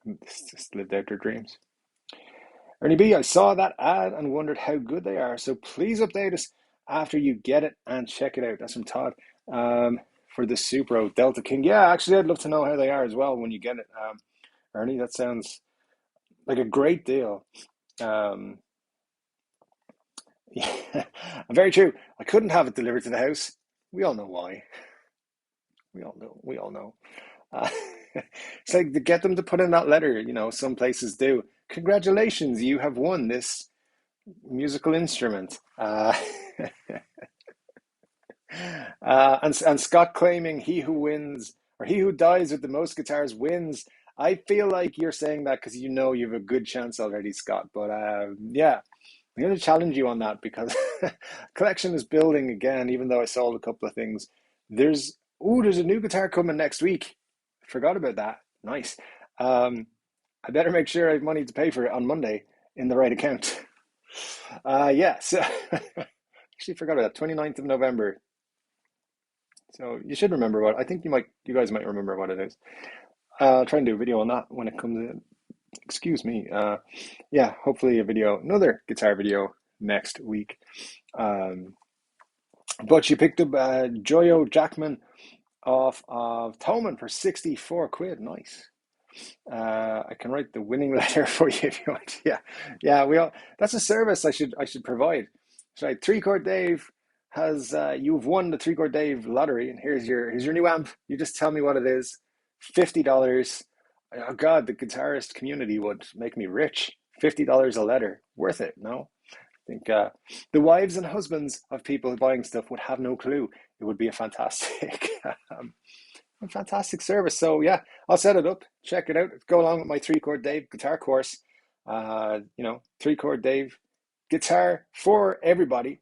and just lived out their dreams. Ernie B, I saw that ad and wondered how good they are. So please update us after you get it and check it out. That's from Todd for the Supro Delta King. Yeah, actually, I'd love to know how they are as well when you get it. Ernie, that sounds like a great deal. Um, Yeah, very true. I couldn't have it delivered to the house. We all know why. We all know. We all know. Uh, it's like to get them to put in that letter. Some places do. Congratulations, you have won this musical instrument. And Scott claiming he who wins or he who dies with the most guitars wins. I feel like you're saying that because you have a good chance already, Scott. But yeah, I'm going to challenge you on that because collection is building again. Even though I sold a couple of things, there's a new guitar coming next week. Forgot about that. Nice. I better make sure I have money to pay for it on Monday in the right account. Yeah, so actually forgot about that. 29th of November. So you should remember what I think you guys might remember what it is. I'll try and do a video on that when it comes in. Excuse me. Yeah, hopefully another guitar video next week. But you picked up Joyo Jackman off of Thoman for 64 quid. Nice. I can write the winning letter for you if you want. Yeah, yeah. That's a service I should provide. So, Three Chord Dave has you've won the Three Chord Dave lottery, and here's your new amp. You just tell me what it is. $50. Oh God, the guitarist community would make me rich. $50 a letter, worth it? No, I think the wives and husbands of people buying stuff would have no clue. It would be a fantastic. Fantastic service. So yeah, I'll set it up. Check it out. Go along with my Three Chord Dave guitar course. Three Chord Dave guitar for everybody.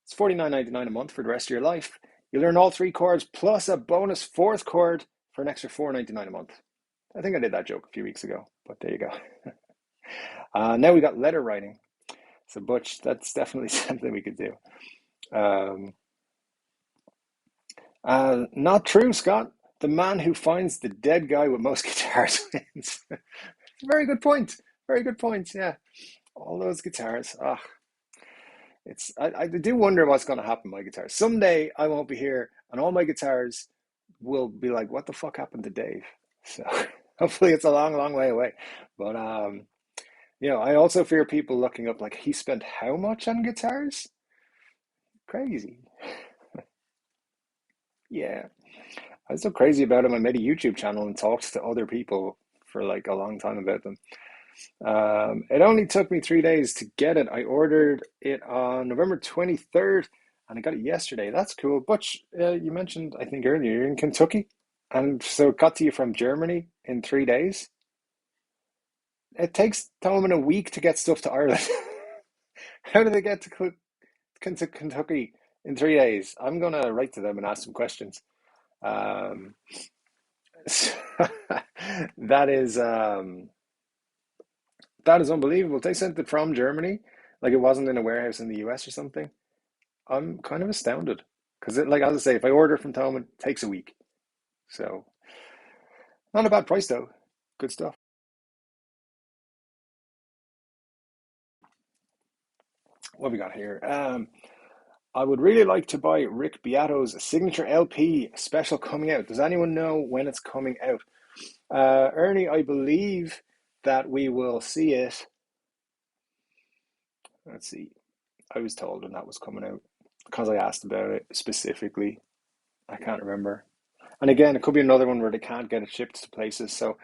It's $49.99 a month for the rest of your life. You learn all three chords plus a bonus fourth chord for an extra $4.99 a month. I think I did that joke a few weeks ago, but there you go. Now we got letter writing. So Butch, that's definitely something we could do. Not true, Scott. The man who finds the dead guy with most guitars wins. Very good point. Very good point. Yeah, all those guitars. I do wonder what's going to happen to my guitars. Someday I won't be here, and all my guitars will be like, "What the fuck happened to Dave?" So hopefully it's a long, long way away. But I also fear people looking up like he spent how much on guitars? Crazy. Yeah. I was so crazy about him. I made a YouTube channel and talked to other people for like a long time about them. It only took me 3 days to get it. I ordered it on November 23rd and I got it yesterday. That's cool. Butch, you mentioned, I think earlier, you're in Kentucky. And so it got to you from Germany in 3 days. It takes Tom a week to get stuff to Ireland. How did they get to Kentucky in 3 days? I'm going to write to them and ask some questions. Um, that is that is unbelievable. They sent it from Germany, like it wasn't in a warehouse in the US or something. I'm kind of astounded because, like as I say, if I order from Thomann, it takes a week. So not a bad price though. Good stuff. What have we got here? I would really like to buy Rick Beato's signature LP special coming out. Does anyone know when it's coming out? Ernie, I believe that we will see it. Let's see. I was told when that was coming out because I asked about it specifically. I can't remember. And again, it could be another one where they can't get it shipped to places. So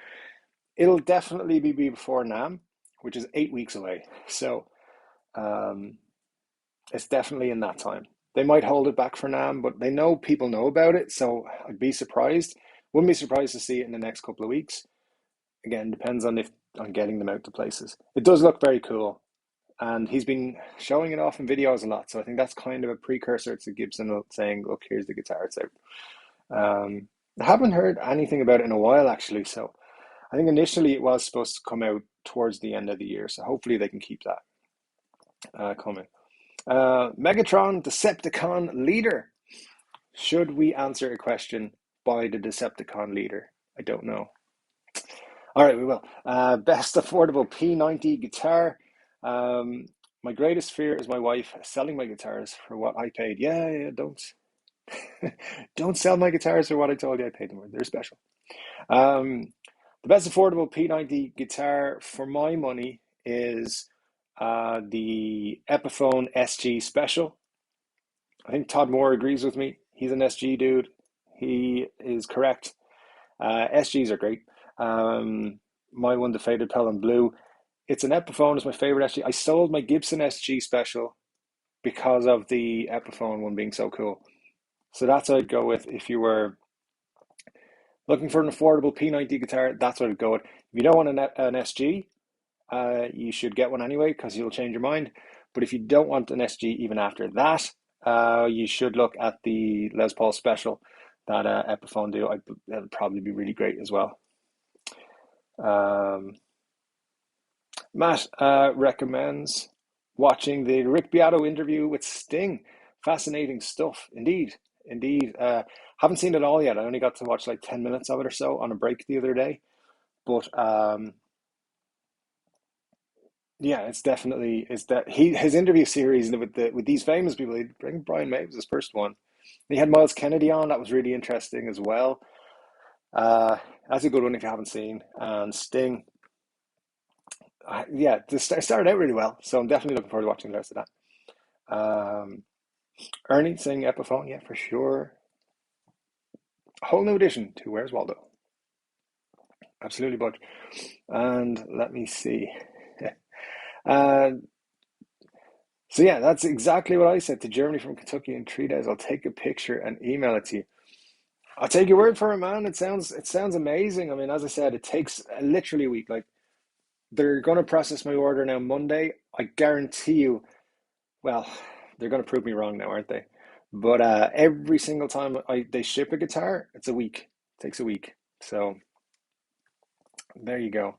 it'll definitely be before NAMM, which is 8 weeks away. So um, it's definitely in that time. They might hold it back for NAMM, but they know people know about it. So I'd be surprised. Wouldn't be surprised to see it in the next couple of weeks. Again, depends on getting them out to places. It does look very cool. And he's been showing it off in videos a lot. So I think that's kind of a precursor to Gibson saying, look, here's the guitar, it's out. I haven't heard anything about it in a while, actually. So I think initially it was supposed to come out towards the end of the year. So hopefully they can keep that coming. Megatron Decepticon leader. Should we answer a question by the Decepticon leader? I don't know. All right, we will. Best affordable P90 guitar. My greatest fear is my wife selling my guitars for what I paid. Yeah, don't sell my guitars for what I told you I paid them for. They're special. The best affordable P90 guitar for my money is the Epiphone SG Special. I think Todd Moore agrees with me. He's an SG dude. He is correct. SGs are great. My one, the Faded Pelham Blue. It's an Epiphone. It's my favorite SG. I sold my Gibson SG Special because of the Epiphone one being so cool. So that's what I'd go with if you were looking for an affordable P90 guitar. That's what I'd go with. If you don't want an SG, you should get one anyway because you'll change your mind. But if you don't want an SG even after that, you should look at the Les Paul Special that Epiphone do. That'll probably be really great as well. Matt recommends watching the Rick Beato interview with Sting. Fascinating stuff, indeed. Indeed. Haven't seen it all yet. I only got to watch like 10 minutes of it or so on a break the other day. But yeah, it's definitely his interview series with these famous people. He bring Brian May was his first one. He had Miles Kennedy on. That was really interesting as well. That's a good one if you haven't seen. And Sting, yeah, this started out really well. So I'm definitely looking forward to watching the rest of that. Ernie saying Epiphone, yeah, for sure. A whole new addition to Where's Waldo? Absolutely, bud. And let me see. So yeah, that's exactly what I said to Germany from Kentucky in 3 days. I'll take a picture and email it to you. I'll take your word for it, man. It sounds amazing. I mean, as I said, it takes literally a week. Like they're going to process my order now Monday. I guarantee you. Well, they're going to prove me wrong now, aren't they? But every single time they ship a guitar, it's a week. It takes a week. So there you go.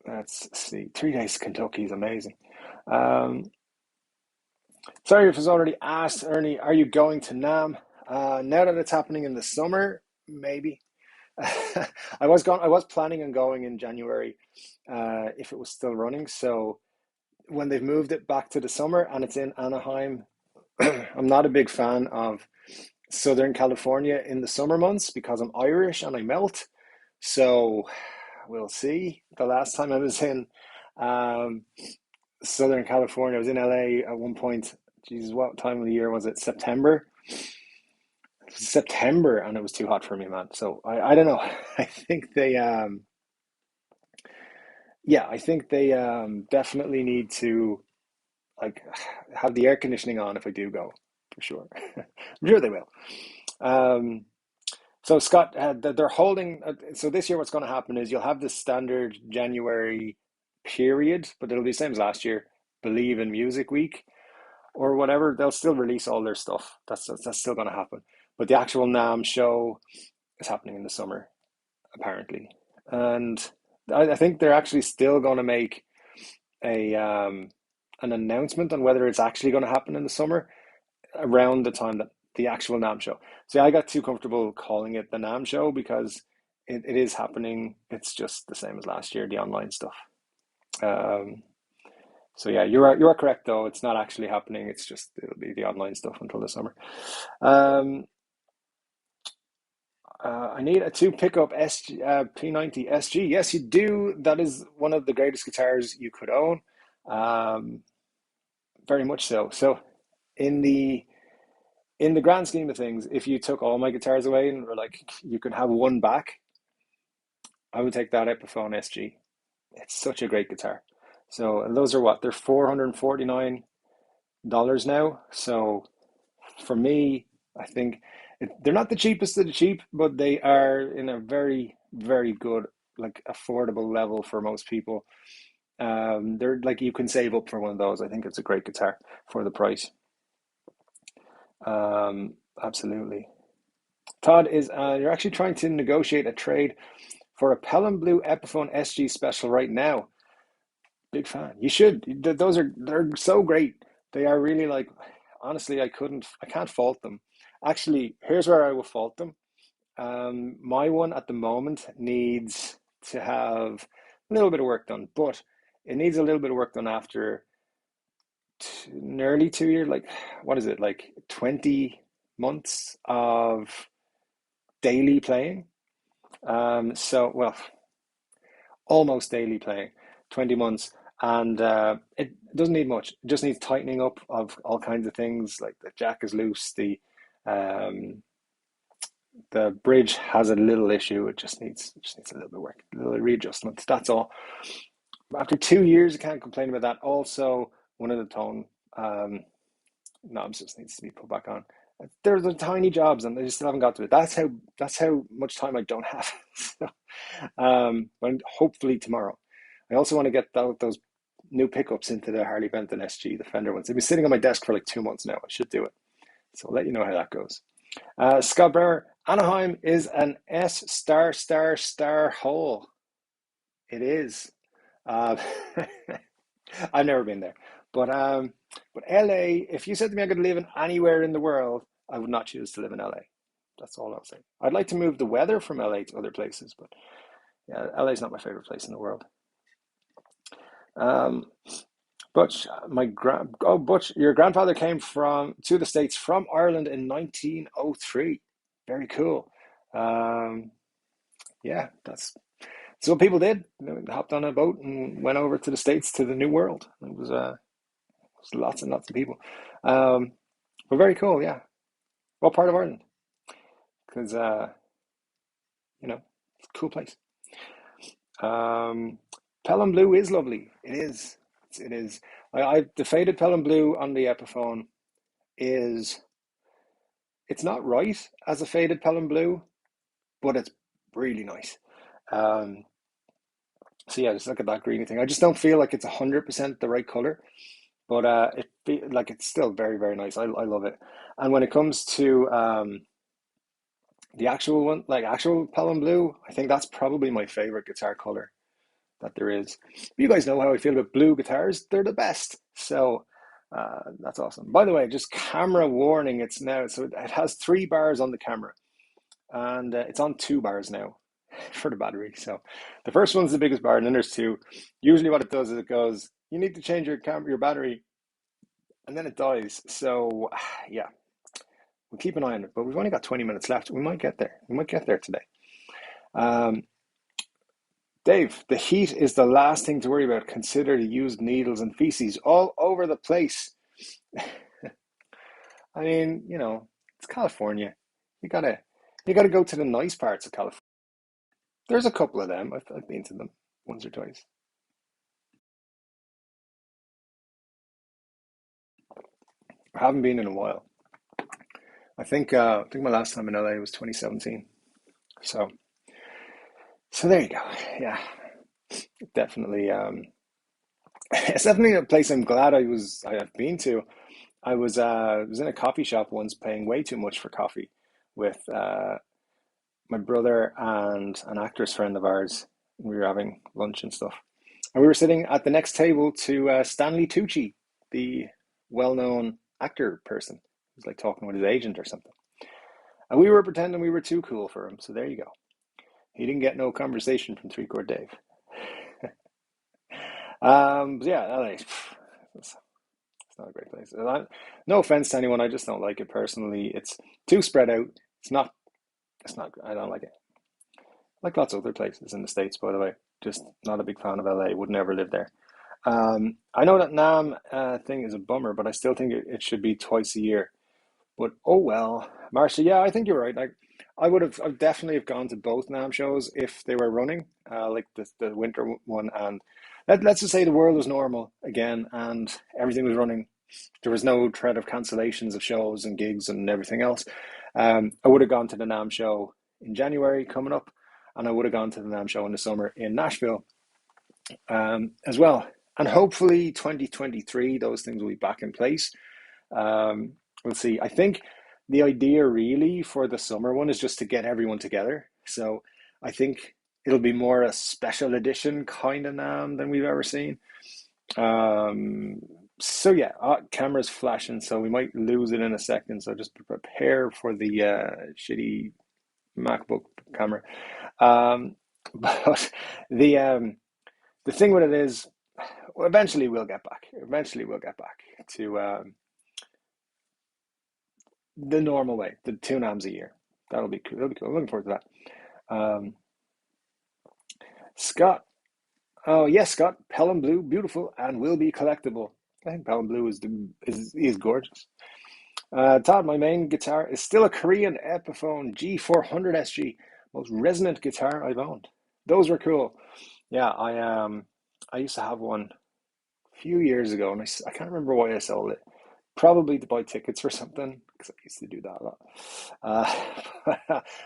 Let's see. 3 days Kentucky is amazing. Sorry if it's already asked, Ernie, are you going to NAMM? Now that it's happening in the summer, maybe. I was planning on going in January if it was still running. So when they've moved it back to the summer and it's in Anaheim, I'm not a big fan of Southern California in the summer months because I'm Irish and I melt. So we'll see. The last time I was in Southern California, I was in LA at one point. Jesus, what time of the year was it? September. September, and it was too hot for me, man. So I don't know. I think they definitely need to like have the air conditioning on if I do go, for sure. I'm sure they will. So Scott, they're holding. So this year, what's going to happen is you'll have the standard January period, but it'll be the same as last year. Believe in Music Week or whatever. They'll still release all their stuff. That's still going to happen. But the actual NAMM show is happening in the summer, apparently, and I think they're actually still going to make a an announcement on whether it's actually going to happen in the summer around the time that the actual NAMM show. See, I got too comfortable calling it the NAMM show because it is happening. It's just the same as last year, the online stuff. So yeah, you are correct though. It's not actually happening. It's just it'll be the online stuff until the summer. I need a two pickup SG, P90 SG. Yes, you do. That is one of the greatest guitars you could own. Um, very much so. So in the grand scheme of things, if you took all my guitars away and were like, you could have one back, I would take that Epiphone SG. It's such a great guitar. So and those are what? They're $449 now. So for me, I think they're not the cheapest of the cheap, but they are in a very, very good, like affordable level for most people. They're like you can save up for one of those. I think it's a great guitar for the price. Absolutely. Todd is you're actually trying to negotiate a trade for a Pelham Blue Epiphone SG special right now. Big fan. You should. They're so great. They are really like honestly, I can't fault them. Actually, here's where I will fault them. My one at the moment needs to have a little bit of work done, but it needs a little bit of work done after nearly 2 years. Like, what is it? Like 20 months of daily playing. So, well, almost daily playing. 20 months, and it doesn't need much. It just needs tightening up of all kinds of things, like the jack is loose, um, the bridge has a little issue. It just needs a little bit of work, a little readjustment. That's all. After 2 years, I can't complain about that. Also, one of the tone um, knobs just needs to be put back on. There's the tiny jobs, and they just still haven't got to it. That's how much time I don't have. So, but hopefully tomorrow. I also want to get those new pickups into the Harley Benton SG, the Fender ones. They've been sitting on my desk for like 2 months now. I should do it. So I'll let you know how that goes. Scott Brewer, Anaheim is an S star star star hole. It is. Uh, I've never been there, but LA. If you said to me I could live in anywhere in the world, I would not choose to live in LA. That's all I'll say. I'd like to move the weather from LA to other places, but yeah, LA is not my favorite place in the world. Um, Butch, Butch, your grandfather came to the States from Ireland in 1903. Very cool. Um, yeah, that's what people did. They hopped on a boat and went over to the States, to the New World. It was lots and lots of people. Um, but very cool, yeah. What part of Ireland? Because it's a cool place. Um, Pelham Blue is lovely. It is. It is. The faded Pelham Blue on the Epiphone is. It's not right as a faded Pelham Blue, but it's really nice. Um, so yeah, just look at that greeny thing. I just don't feel like it's 100% the right color, but like it's still very very nice. I love it. And when it comes to the actual one, like actual Pelham Blue, I think that's probably my favorite guitar color that there is. You guys know how I feel about blue guitars. They're the best. So that's awesome. By the way, just camera warning, it's now, so it has 3 bars on the camera, and it's on 2 bars now for the battery. So the first one's the biggest bar, and then there's two. Usually what it does is it goes, you need to change your battery, and then it dies. So yeah, we'll keep an eye on it, but we've only got 20 minutes left. We might get there. We might get there today. Um, Dave, the heat is the last thing to worry about. Consider the used needles and feces all over the place. I mean, it's California. You gotta, you gotta go to the nice parts of California. There's a couple of them. I've been to them once or twice. I haven't been in a while. I think my last time in LA was 2017. So, so there you go. Yeah, definitely. It's definitely a place I'm glad I have been to. I was in a coffee shop once, paying way too much for coffee with my brother and an actress friend of ours. We were having lunch and stuff, and we were sitting at the next table to Stanley Tucci, the well-known actor person. He was like talking with his agent or something, and we were pretending we were too cool for him. So there you go. He didn't get no conversation from Three Chord Dave. But yeah, LA. It's not a great place. No offense to anyone, I just don't like it personally. It's too spread out. It's not. It's not. I don't like it. Like lots of other places in the States, by the way. Just not a big fan of LA. Would never live there. I know that Nam thing is a bummer, but I still think it should be twice a year. But oh well, Marcia. Yeah, I think you're right. Like I've definitely have gone to both Nam shows if they were running, like the winter one, and let's just say the world was normal again and everything was running. There was no threat of cancellations of shows and gigs and everything else. I would have gone to the Nam show in January coming up, and I would have gone to the Nam show in the summer in Nashville as well. And hopefully 2023, those things will be back in place. We'll see. I think the idea really for the summer one is just to get everyone together. So I think it'll be more a special edition kind of NAMM than we've ever seen. Um, so yeah, camera's flashing, so we might lose it in a second. So just prepare for the shitty MacBook camera. Um, but the thing with it is, well, eventually we'll get back. Eventually we'll get back to the normal way, the 2 NAMMs a year. That'll be cool. That'll be cool. I'm looking forward to that. Um, Scott, Oh yes, Scott. Pelham Blue, beautiful and will be collectible. I think Pelham Blue is gorgeous. Todd, my main guitar is still a Korean Epiphone G400 SG, most resonant guitar I've owned. Those were cool. Yeah, I used to have one a few years ago, and I can't remember why I sold it. Probably to buy tickets for something, because I used to do that a lot.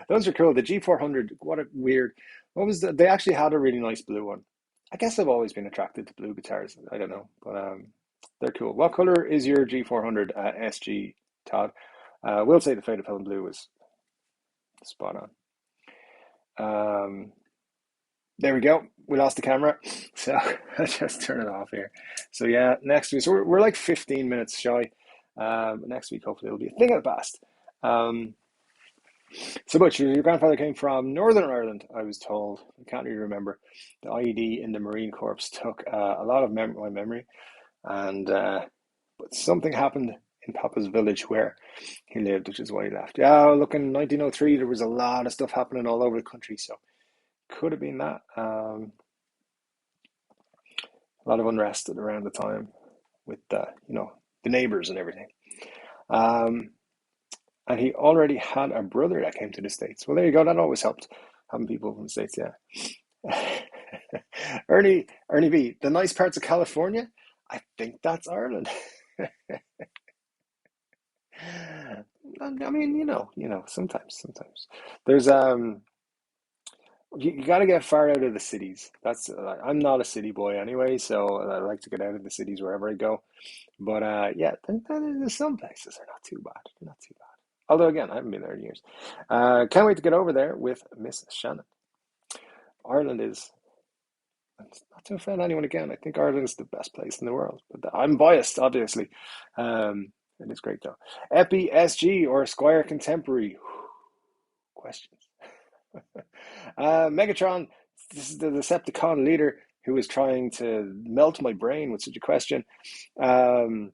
Those are cool. The G400, what a weird. What was the? They actually had a really nice blue one. I guess I've always been attracted to blue guitars. I don't know, but they're cool. What color is your G400 SG, Todd? We'll say the faded pelham blue was spot on. There we go. We lost the camera, so I just turn it off here. So yeah, next week. So we're like 15 minutes shy. Next week, hopefully, it'll be a thing of the past. Um, so, Butch, your grandfather came from Northern Ireland, I was told. I can't really remember. The IED in the Marine Corps took a lot of my memory, and but something happened in Papa's village where he lived, which is why he left. Yeah, look, in 1903, there was a lot of stuff happening all over the country, so could have been that. A lot of unrest at around the time with the neighbors and everything. Um, and he already had a brother that came to the States. Well, there you go. That always helped having people from the States. Yeah. Ernie B. The nice parts of California. I think that's Ireland. I mean, sometimes there's you got to get far out of the cities. That's I'm not a city boy anyway, so I like to get out of the cities wherever I go. But yeah, there's some places are not too bad. They're not too bad. Although again, I haven't been there in years. Can't wait to get over there with Miss Shannon. Ireland is not to offend anyone again. I think Ireland is the best place in the world, but I'm biased, obviously. It is great though. Epi SG or Squire Contemporary? Questions. Megatron, this is the Decepticon leader who is trying to melt my brain with such a question. Um,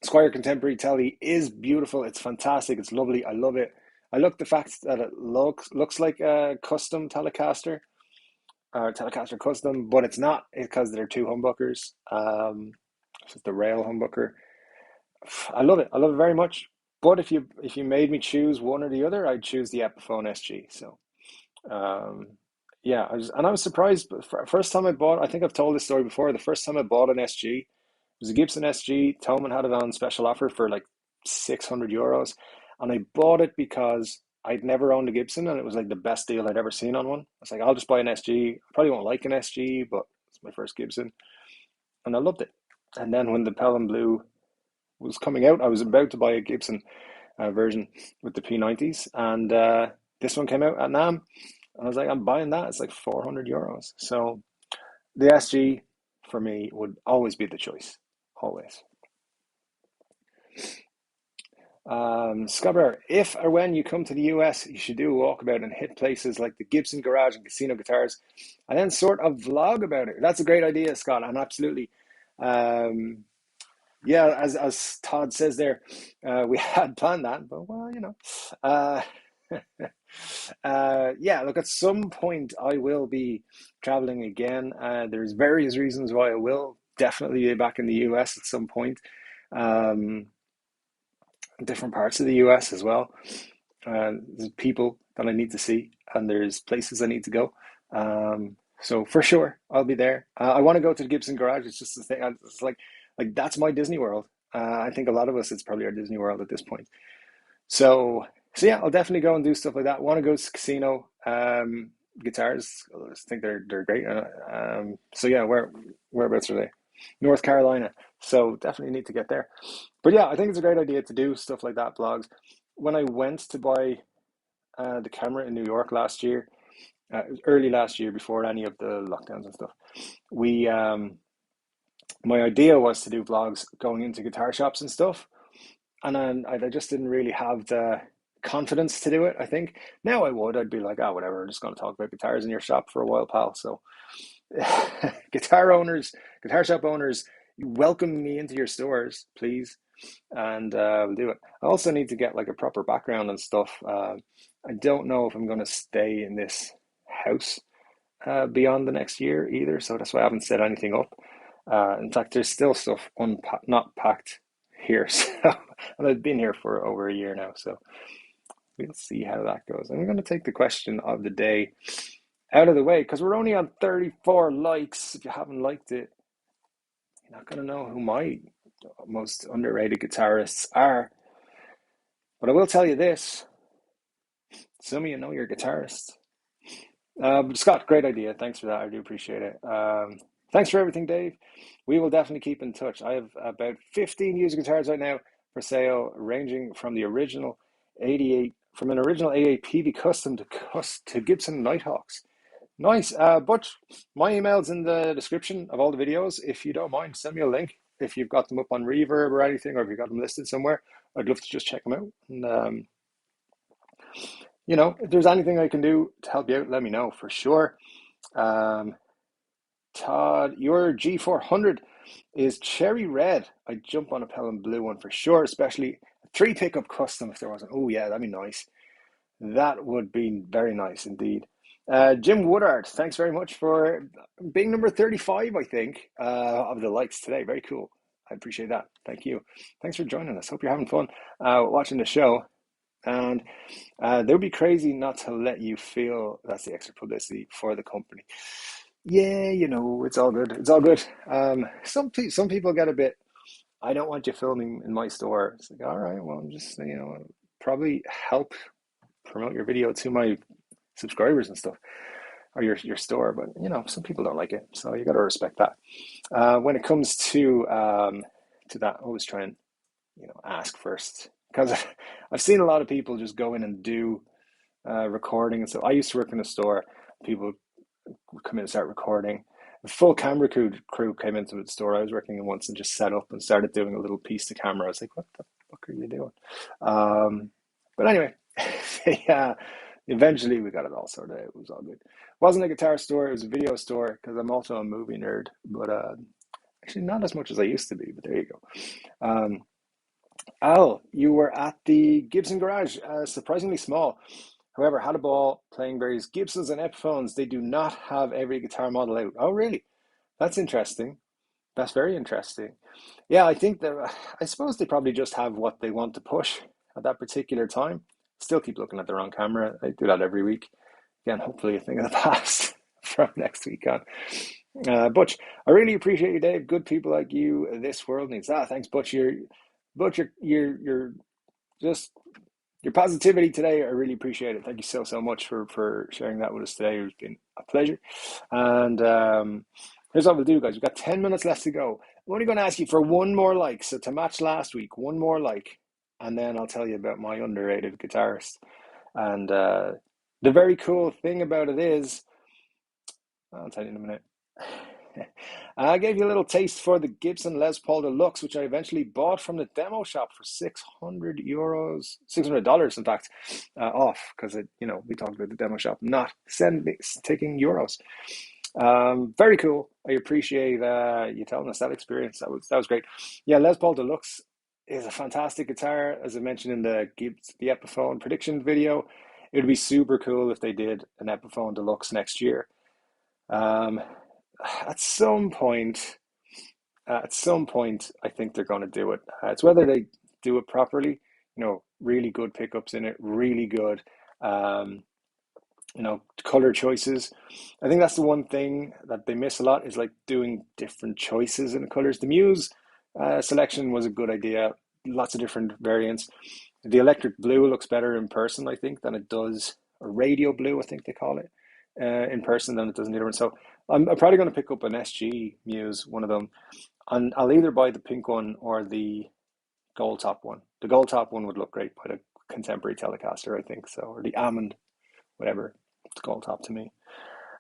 Squire Contemporary Telly is beautiful. It's fantastic. It's lovely. I love it. I love the fact that it looks like a custom Telecaster or Telecaster custom, but it's not because they're two humbuckers. It's just the rail humbucker. I love it. I love it very much. But if you made me choose one or the other, I'd choose the Epiphone SG. So um, yeah, I was surprised. But first time I bought, I think I've told this story before. The first time I bought an SG, it was a Gibson SG. Toman had it on special offer for like €600, and I bought it because I'd never owned a Gibson, and it was like the best deal I'd ever seen on one. I was like, I'll just buy an SG. I probably won't like an SG, but it's my first Gibson, and I loved it. And then when the Pelham Blue was coming out, I was about to buy a Gibson version with the P90s, and this one came out at NAM, and I was like, I'm buying that. It's like €400. So the SG for me would always be the choice, always. Scarborough, if or when you come to the US, you should do a walkabout and hit places like the Gibson Garage and Casino Guitars, and then sort of vlog about it. That's a great idea, Scott, and absolutely. Um, yeah, as Todd says there, we had planned that, but well, uh, yeah. Look, at some point I will be traveling again. There's various reasons why I will definitely be back in the US at some point. Um, Different parts of the US as well. There's people that I need to see, and there's places I need to go. So for sure, I'll be there. I want to go to the Gibson Garage. It's just the thing. It's like that's my Disney World. I think a lot of us, it's probably our Disney World at this point. So, so yeah, I'll definitely go and do stuff like that. Want to go to casino guitars? I just think they're great. So yeah, whereabouts are they? North Carolina. So definitely need to get there. But yeah, I think it's a great idea to do stuff like that. Blogs. When I went to buy the camera in New York last year, early last year, before any of the lockdowns and stuff, we my idea was to do vlogs going into guitar shops and stuff, and then I just didn't really have the confidence to do it. I think now I'd be like, oh, whatever, I'm just going to talk about guitars in your shop for a while, pal. So guitar shop owners, welcome me into your stores, please, and we'll do it. I also need to get like a proper background and stuff. I don't know if I'm going to stay in this house beyond the next year either, so that's why I haven't set anything up. In fact, there's still stuff not packed here, so and I've been here for over a year now, so we'll see how that goes. I'm going to take the question of the day out of the way because we're only on 34 likes. If you haven't liked it, you're not going to know who my most underrated guitarists are. But I will tell you this: some of you know your guitarists. Scott, great idea. Thanks for that. I do appreciate it. Thanks for everything, Dave. We will definitely keep in touch. I have about 15 used guitars right now for sale, ranging from the original 88, from an original 88 PV custom to Gibson Nighthawks. Nice. Butch, my email's in the description of all the videos. If you don't mind, send me a link. If you've got them up on Reverb or anything, or if you've got them listed somewhere, I'd love to just check them out. And if there's anything I can do to help you out, let me know for sure. Todd, your G400 is cherry red. I'd jump on a Pelham blue one for sure, especially a 3 pickup custom if there wasn't. Oh yeah, that'd be nice. That would be very nice indeed. Jim Woodard, thanks very much for being number 35, I think, of the likes today. Very cool. I appreciate that. Thank you. Thanks for joining us. Hope you're having fun watching the show. And they would be crazy not to let you feel that's the extra publicity for the company. Yeah, it's all good. It's all good. Some people get a bit, I don't want you filming in my store. It's like, all right, well, just, probably help promote your video to my subscribers and stuff, or your store. But, some people don't like it. So you got to respect that. When it comes to that, I always try and, ask first. Because I've seen a lot of people just go in and do recording. And so I used to work in a store. People would come in and start recording. The full camera crew came into the store I was working in once and just set up and started doing a little piece to camera. I was like, what the fuck are you doing? But anyway, eventually we got it all sorted out. It was all good. It wasn't a guitar store, it was a video store because I'm also a movie nerd, but actually not as much as I used to be, but there you go. Al, you were at the Gibson garage, surprisingly small. However, had a ball playing various Gibsons and Epiphones. They do not have every guitar model out. Oh, really? That's interesting. That's very interesting. Yeah, I suppose they probably just have what they want to push at that particular time. Still keep looking at the wrong camera. I do that every week. Again, hopefully a thing of the past from next week on. Butch, I really appreciate you, Dave. Good people like you, this world needs. Thanks, Butch. You're just your positivity today. I really appreciate it. Thank you so much for sharing that with us today. It's been a pleasure. And here's what we'll do, guys. We've got 10 minutes left to go. I'm only going to ask you for one more like. So to match last week, one more like, and then I'll tell you about my underrated guitarist. And the very cool thing about it is, I'll tell you in a minute. I gave you a little taste for the Gibson Les Paul Deluxe, which I eventually bought from the demo shop for €600, $600 in fact, off because we talked about the demo shop not taking euros. Very cool. I appreciate you telling us that experience. That was great. Yeah, Les Paul Deluxe is a fantastic guitar, as I mentioned in the Epiphone prediction video. It would be super cool if they did an Epiphone Deluxe next year. At some point, I think they're going to do it. It's whether they do it properly, really good pickups in it, really good, color choices. I think that's the one thing that they miss a lot is like doing different choices in the colors. The Muse selection was a good idea. Lots of different variants. The electric blue looks better in person, I think, than it does, or radio blue, I think they call it, in person than it does in the other one. So I'm probably going to pick up an SG Muse, one of them, and I'll either buy the pink one or the gold top one. The gold top one would look great by the contemporary Telecaster, I think so, or the Almond, whatever. It's gold top to me.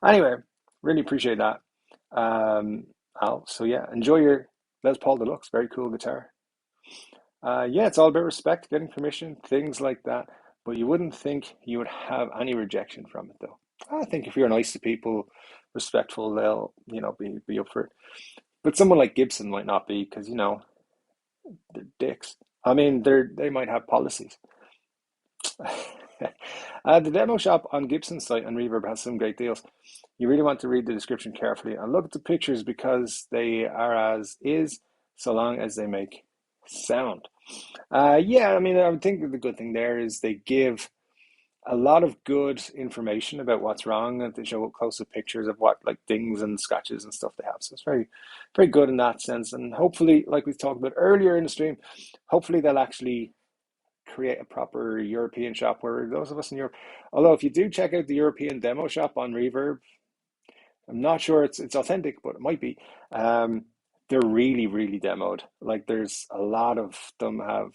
Anyway, really appreciate that, Al. So yeah, enjoy your Les Paul Deluxe. Very cool guitar. Yeah, it's all about respect, getting permission, things like that. But you wouldn't think you would have any rejection from it, though. I think if you're nice to people, respectful, they'll, be up for it. But someone like Gibson might not be because, they're dicks. I mean, they might have policies. The demo shop on Gibson's site and Reverb has some great deals. You really want to read the description carefully and look at the pictures because they are as is, so long as they make sound. Yeah, I mean, I would think that the good thing there is they give a lot of good information about what's wrong, and they show up close-up pictures of what like dings and scratches and stuff they have. So it's very, very good in that sense. And hopefully, like we talked about earlier in the stream, hopefully they'll actually create a proper European shop where those of us in Europe, although if you do check out the European demo shop on Reverb, I'm not sure it's authentic, but it might be. Um, they're really, really demoed. Like there's a lot of them have.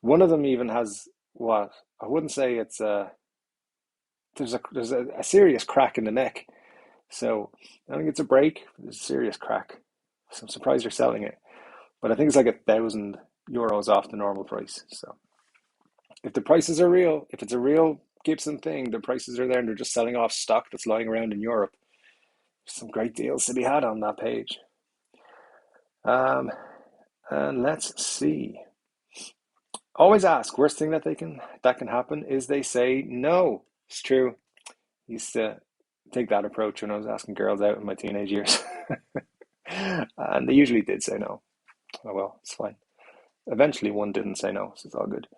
One of them even has what I wouldn't say it's a. There's a serious crack in the neck. So I think it's a break. There's a serious crack. So I'm surprised you're selling it. But I think it's like €1,000 off the normal price. So if the prices are real, if it's a real Gibson thing, the prices are there and they're just selling off stock that's lying around in Europe. There's some great deals to be had on that page. Um, and let's see. Always ask. Worst thing that can happen is they say no. It's true. I used to take that approach when I was asking girls out in my teenage years. And they usually did say no. Oh well, it's fine. Eventually one didn't say no, so it's all good.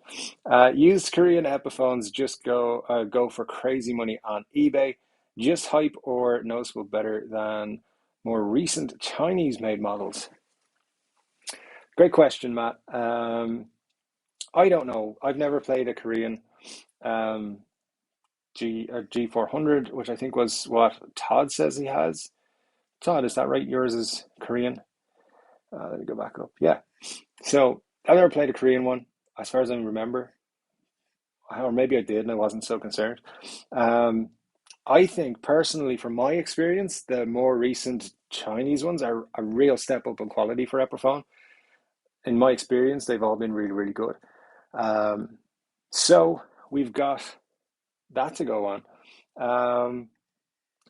Used Korean Epiphones just go for crazy money on eBay. Just hype or noticeable better than more recent Chinese made models? Great question, Matt. I don't know. I've never played a Korean um, G400, which I think was what Todd says he has. Todd, is that right? Yours is Korean. Let me go back up. Yeah. So I've never played a Korean one, as far as I remember, or maybe I did and I wasn't so concerned. Um, I think personally, from my experience, the more recent Chinese ones are a real step up in quality for Epiphone. In my experience, they've all been really, really good. Um, so we've got that to go on. Um,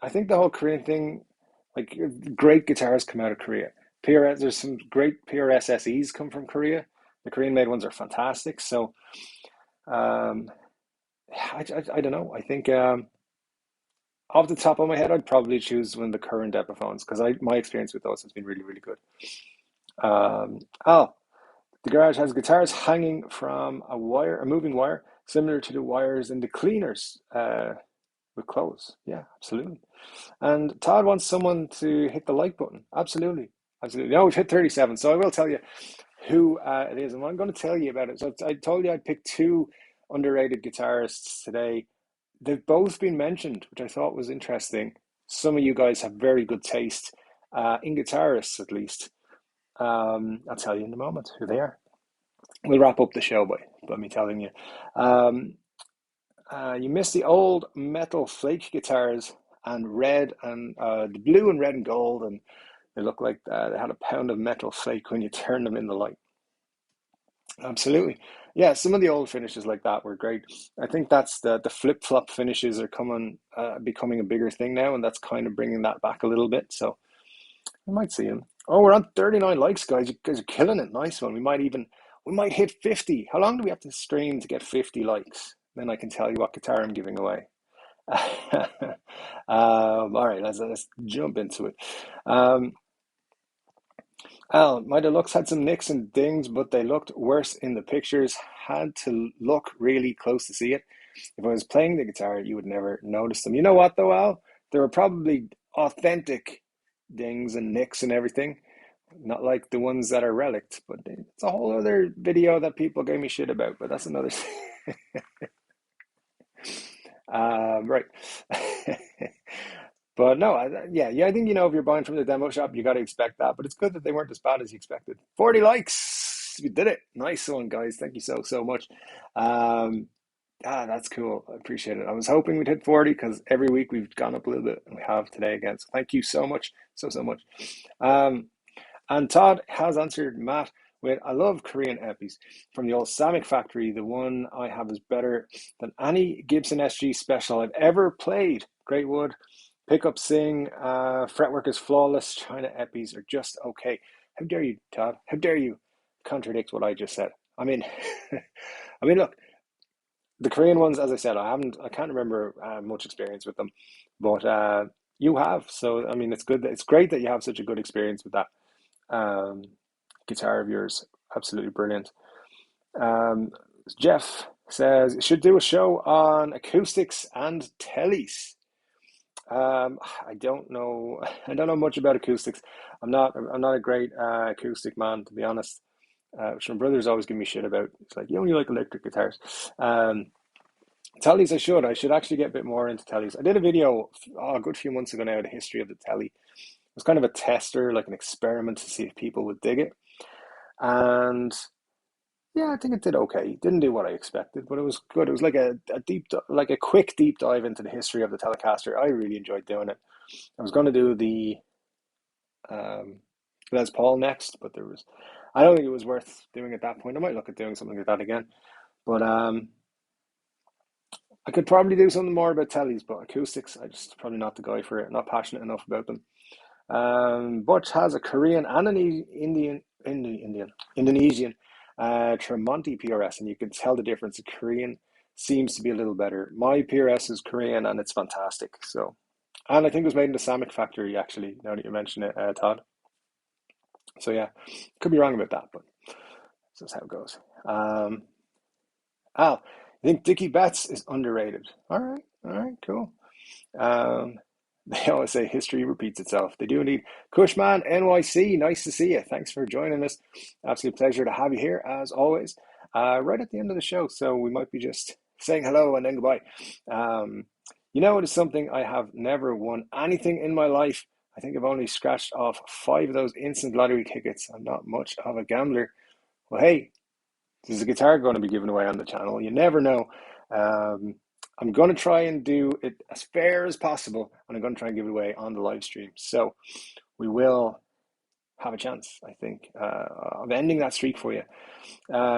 I think the whole Korean thing, like great guitars come out of Korea. PRS, there's some great PRS SEs come from Korea. The Korean made ones are fantastic. So um, I don't know. I think off the top of my head, I'd probably choose one of the current Epiphones because my experience with those has been really, really good. Al, the garage has guitars hanging from a moving wire, similar to the wires in the cleaners with clothes. Yeah, absolutely. And Todd wants someone to hit the like button. Absolutely. Absolutely. No, we've hit 37. So I will tell you who it is. And I'm going to tell you about it. So I told you I'd pick two underrated guitarists today. They've both been mentioned, which I thought was interesting. Some of you guys have very good taste in guitarists, at least. I'll tell you in a moment who they are. We'll wrap up the show by me telling you. Um, you missed the old metal flake guitars and red and the blue and red and gold, and they look like they had a pound of metal flake when you turn them in the light. Absolutely. Yeah, some of the old finishes like that were great. I think that's the flip-flop finishes are becoming a bigger thing now, and that's kind of bringing that back a little bit. So we might see him. Oh, we're on 39 likes, guys. You guys are killing it. Nice one. We might hit 50. How long do we have to stream to get 50 likes? Then I can tell you what guitar I'm giving away. All right, let's jump into it. Um, Al, my deluxe had some nicks and dings, but they looked worse in the pictures. Had to look really close to see it. If I was playing the guitar, you would never notice them. You know what, though, Al? There were probably authentic dings and nicks and everything, not like the ones that are relic'd. But it's a whole other video that people gave me shit about. But that's another. Right. But no, yeah. I think if you're buying from the demo shop, you got to expect that. But it's good that they weren't as bad as you expected. 40 likes, we did it. Nice one, guys. Thank you so much. Um, that's cool. I appreciate it. I was hoping we'd hit 40 because every week we've gone up a little bit, and we have today again. So thank you so much, so much. And Todd has answered Matt with, I love Korean Epis from the old Samick factory. The one I have is better than any Gibson SG special I've ever played. Great wood, pickup sing, fretwork is flawless. China Epis are just okay. How dare you, Todd? How dare you contradict what I just said? I mean, look, the Korean ones, as I said, I can't remember much experience with them, but you have. So I mean, it's good. It's great that you have such a good experience with that guitar of yours. Absolutely brilliant. Um, Jeff says should do a show on acoustics and tellies. I don't know. I don't know much about acoustics. I'm not a great acoustic man, to be honest. Which my brother's always give me shit about. It's like you only like electric guitars. Tellies, I should actually get a bit more into tellies. I did a video a good few months ago now, the history of the telly. It was kind of a tester, like an experiment to see if people would dig it. And yeah, I think it did okay. It didn't do what I expected, but it was good. It was like a like a quick deep dive into the history of the Telecaster. I really enjoyed doing it. I was going to do the um, Les Paul next, but I don't think it was worth doing at that point. I might look at doing something like that again, but I could probably do something more about tellies, but acoustics, I just probably not the guy for it. Not passionate enough about them. Butch has a Korean and an Indonesian Tremonti PRS, and you can tell the difference. The Korean seems to be a little better. My PRS is Korean, and it's fantastic. So, and I think it was made in the Samick factory, actually. Now that you mention it, Todd. So yeah, could be wrong about that, but that's how it goes. Al, I think Dickie Betts is underrated. All right, cool. Um, they always say history repeats itself. They do indeed. Cushman NYC, nice to see you. Thanks for joining us. Absolute pleasure to have you here as always. Right at the end of the show, so we might be just saying hello and then goodbye. It is something I have never won anything in my life. I think I've only scratched off 5 of those instant lottery tickets. I'm not much of a gambler. Well, hey, there's a guitar going to be given away on the channel. You never know. Um, I'm going to try and do it as fair as possible, and I'm going to try and give it away on the live stream. So we will have a chance, I think, of ending that streak for you.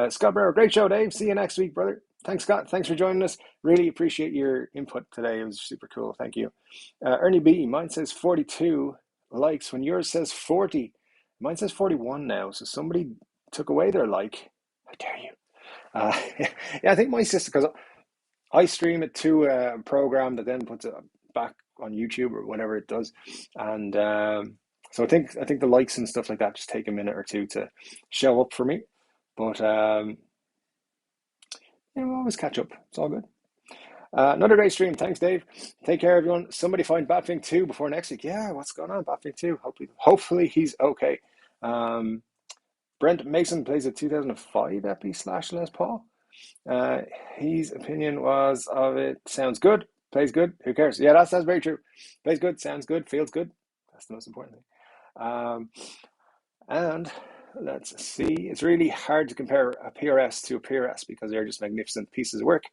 Scott Brower, great show, Dave. See you next week, brother. Thanks, Scott. Thanks for joining us. Really appreciate your input today. It was super cool. Thank you. Ernie B, mine says 42 likes when yours says 40. Mine says 41 now. So somebody took away their like. How dare you? Yeah, I think my sister, because I stream it to a program that then puts it back on YouTube or whatever it does, and so I think the likes and stuff like that just take a minute or two to show up for me, but we'll always catch up. It's all good. Another great stream. Thanks, Dave. Take care, everyone. Somebody find Batfink 2 before next week. Yeah, what's going on, Batfink 2? Hopefully he's okay. Brent Mason plays a 2005 Epi / Les Paul. His opinion was of it sounds good, plays good, who cares? Yeah, that's very true. Plays good, sounds good, feels good. That's the most important thing. And let's see, it's really hard to compare a PRS to a PRS because they're just magnificent pieces of work.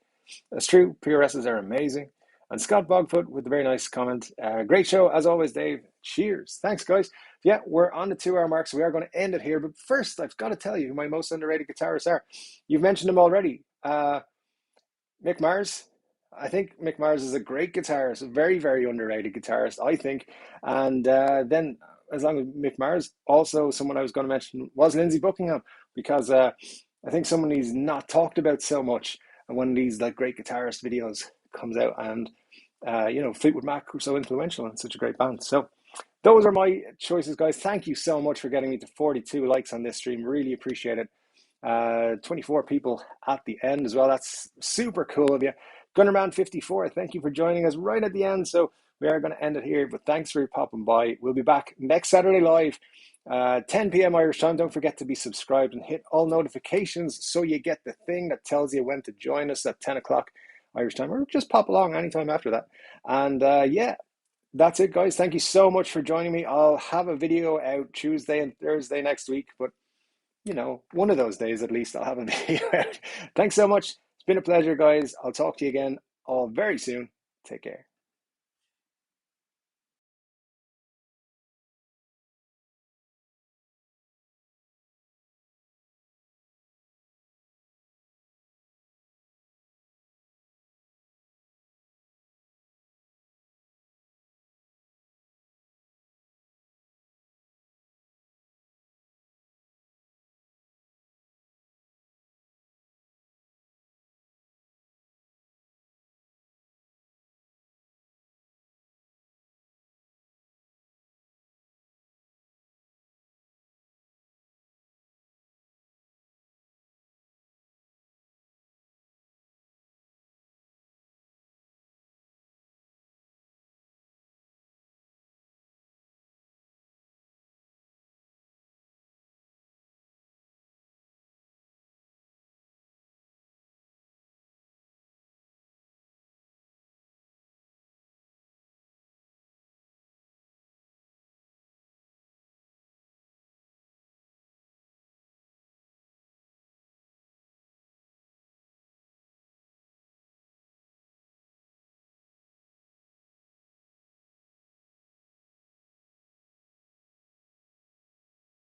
That's true, PRSs are amazing. And Scott Bogfoot with a very nice comment. Great show, as always, Dave. Cheers. Thanks, guys. Yeah, we're on the 2 hour mark, so we are going to end it here. But first, I've got to tell you who my most underrated guitarists are. You've mentioned them already. Mick Mars. I think Mick Mars is a great guitarist, a very, very underrated guitarist, I think. And then, as long as Mick Mars, also someone I was going to mention was Lindsey Buckingham, because I think someone he's not talked about so much. And one of these like great guitarist videos comes out, and Fleetwood Mac were so influential and such a great band. So those are my choices, guys. Thank you so much for getting me to 42 likes on this stream. Really appreciate it. 24 people at the end as well. That's super cool of you. Gunnerman54, thank you for joining us right at the end. So we are going to end it here, but thanks for popping by. We'll be back next Saturday live, 10 p.m. Irish time. Don't forget to be subscribed and hit all notifications so you get the thing that tells you when to join us at 10 o'clock Irish time, or just pop along anytime after that. And yeah, that's it, guys. Thank you so much for joining me. I'll have a video out Tuesday and Thursday next week, but one of those days at least I'll have a video out. Thanks so much. It's been a pleasure, guys. I'll talk to you again all very soon. Take care.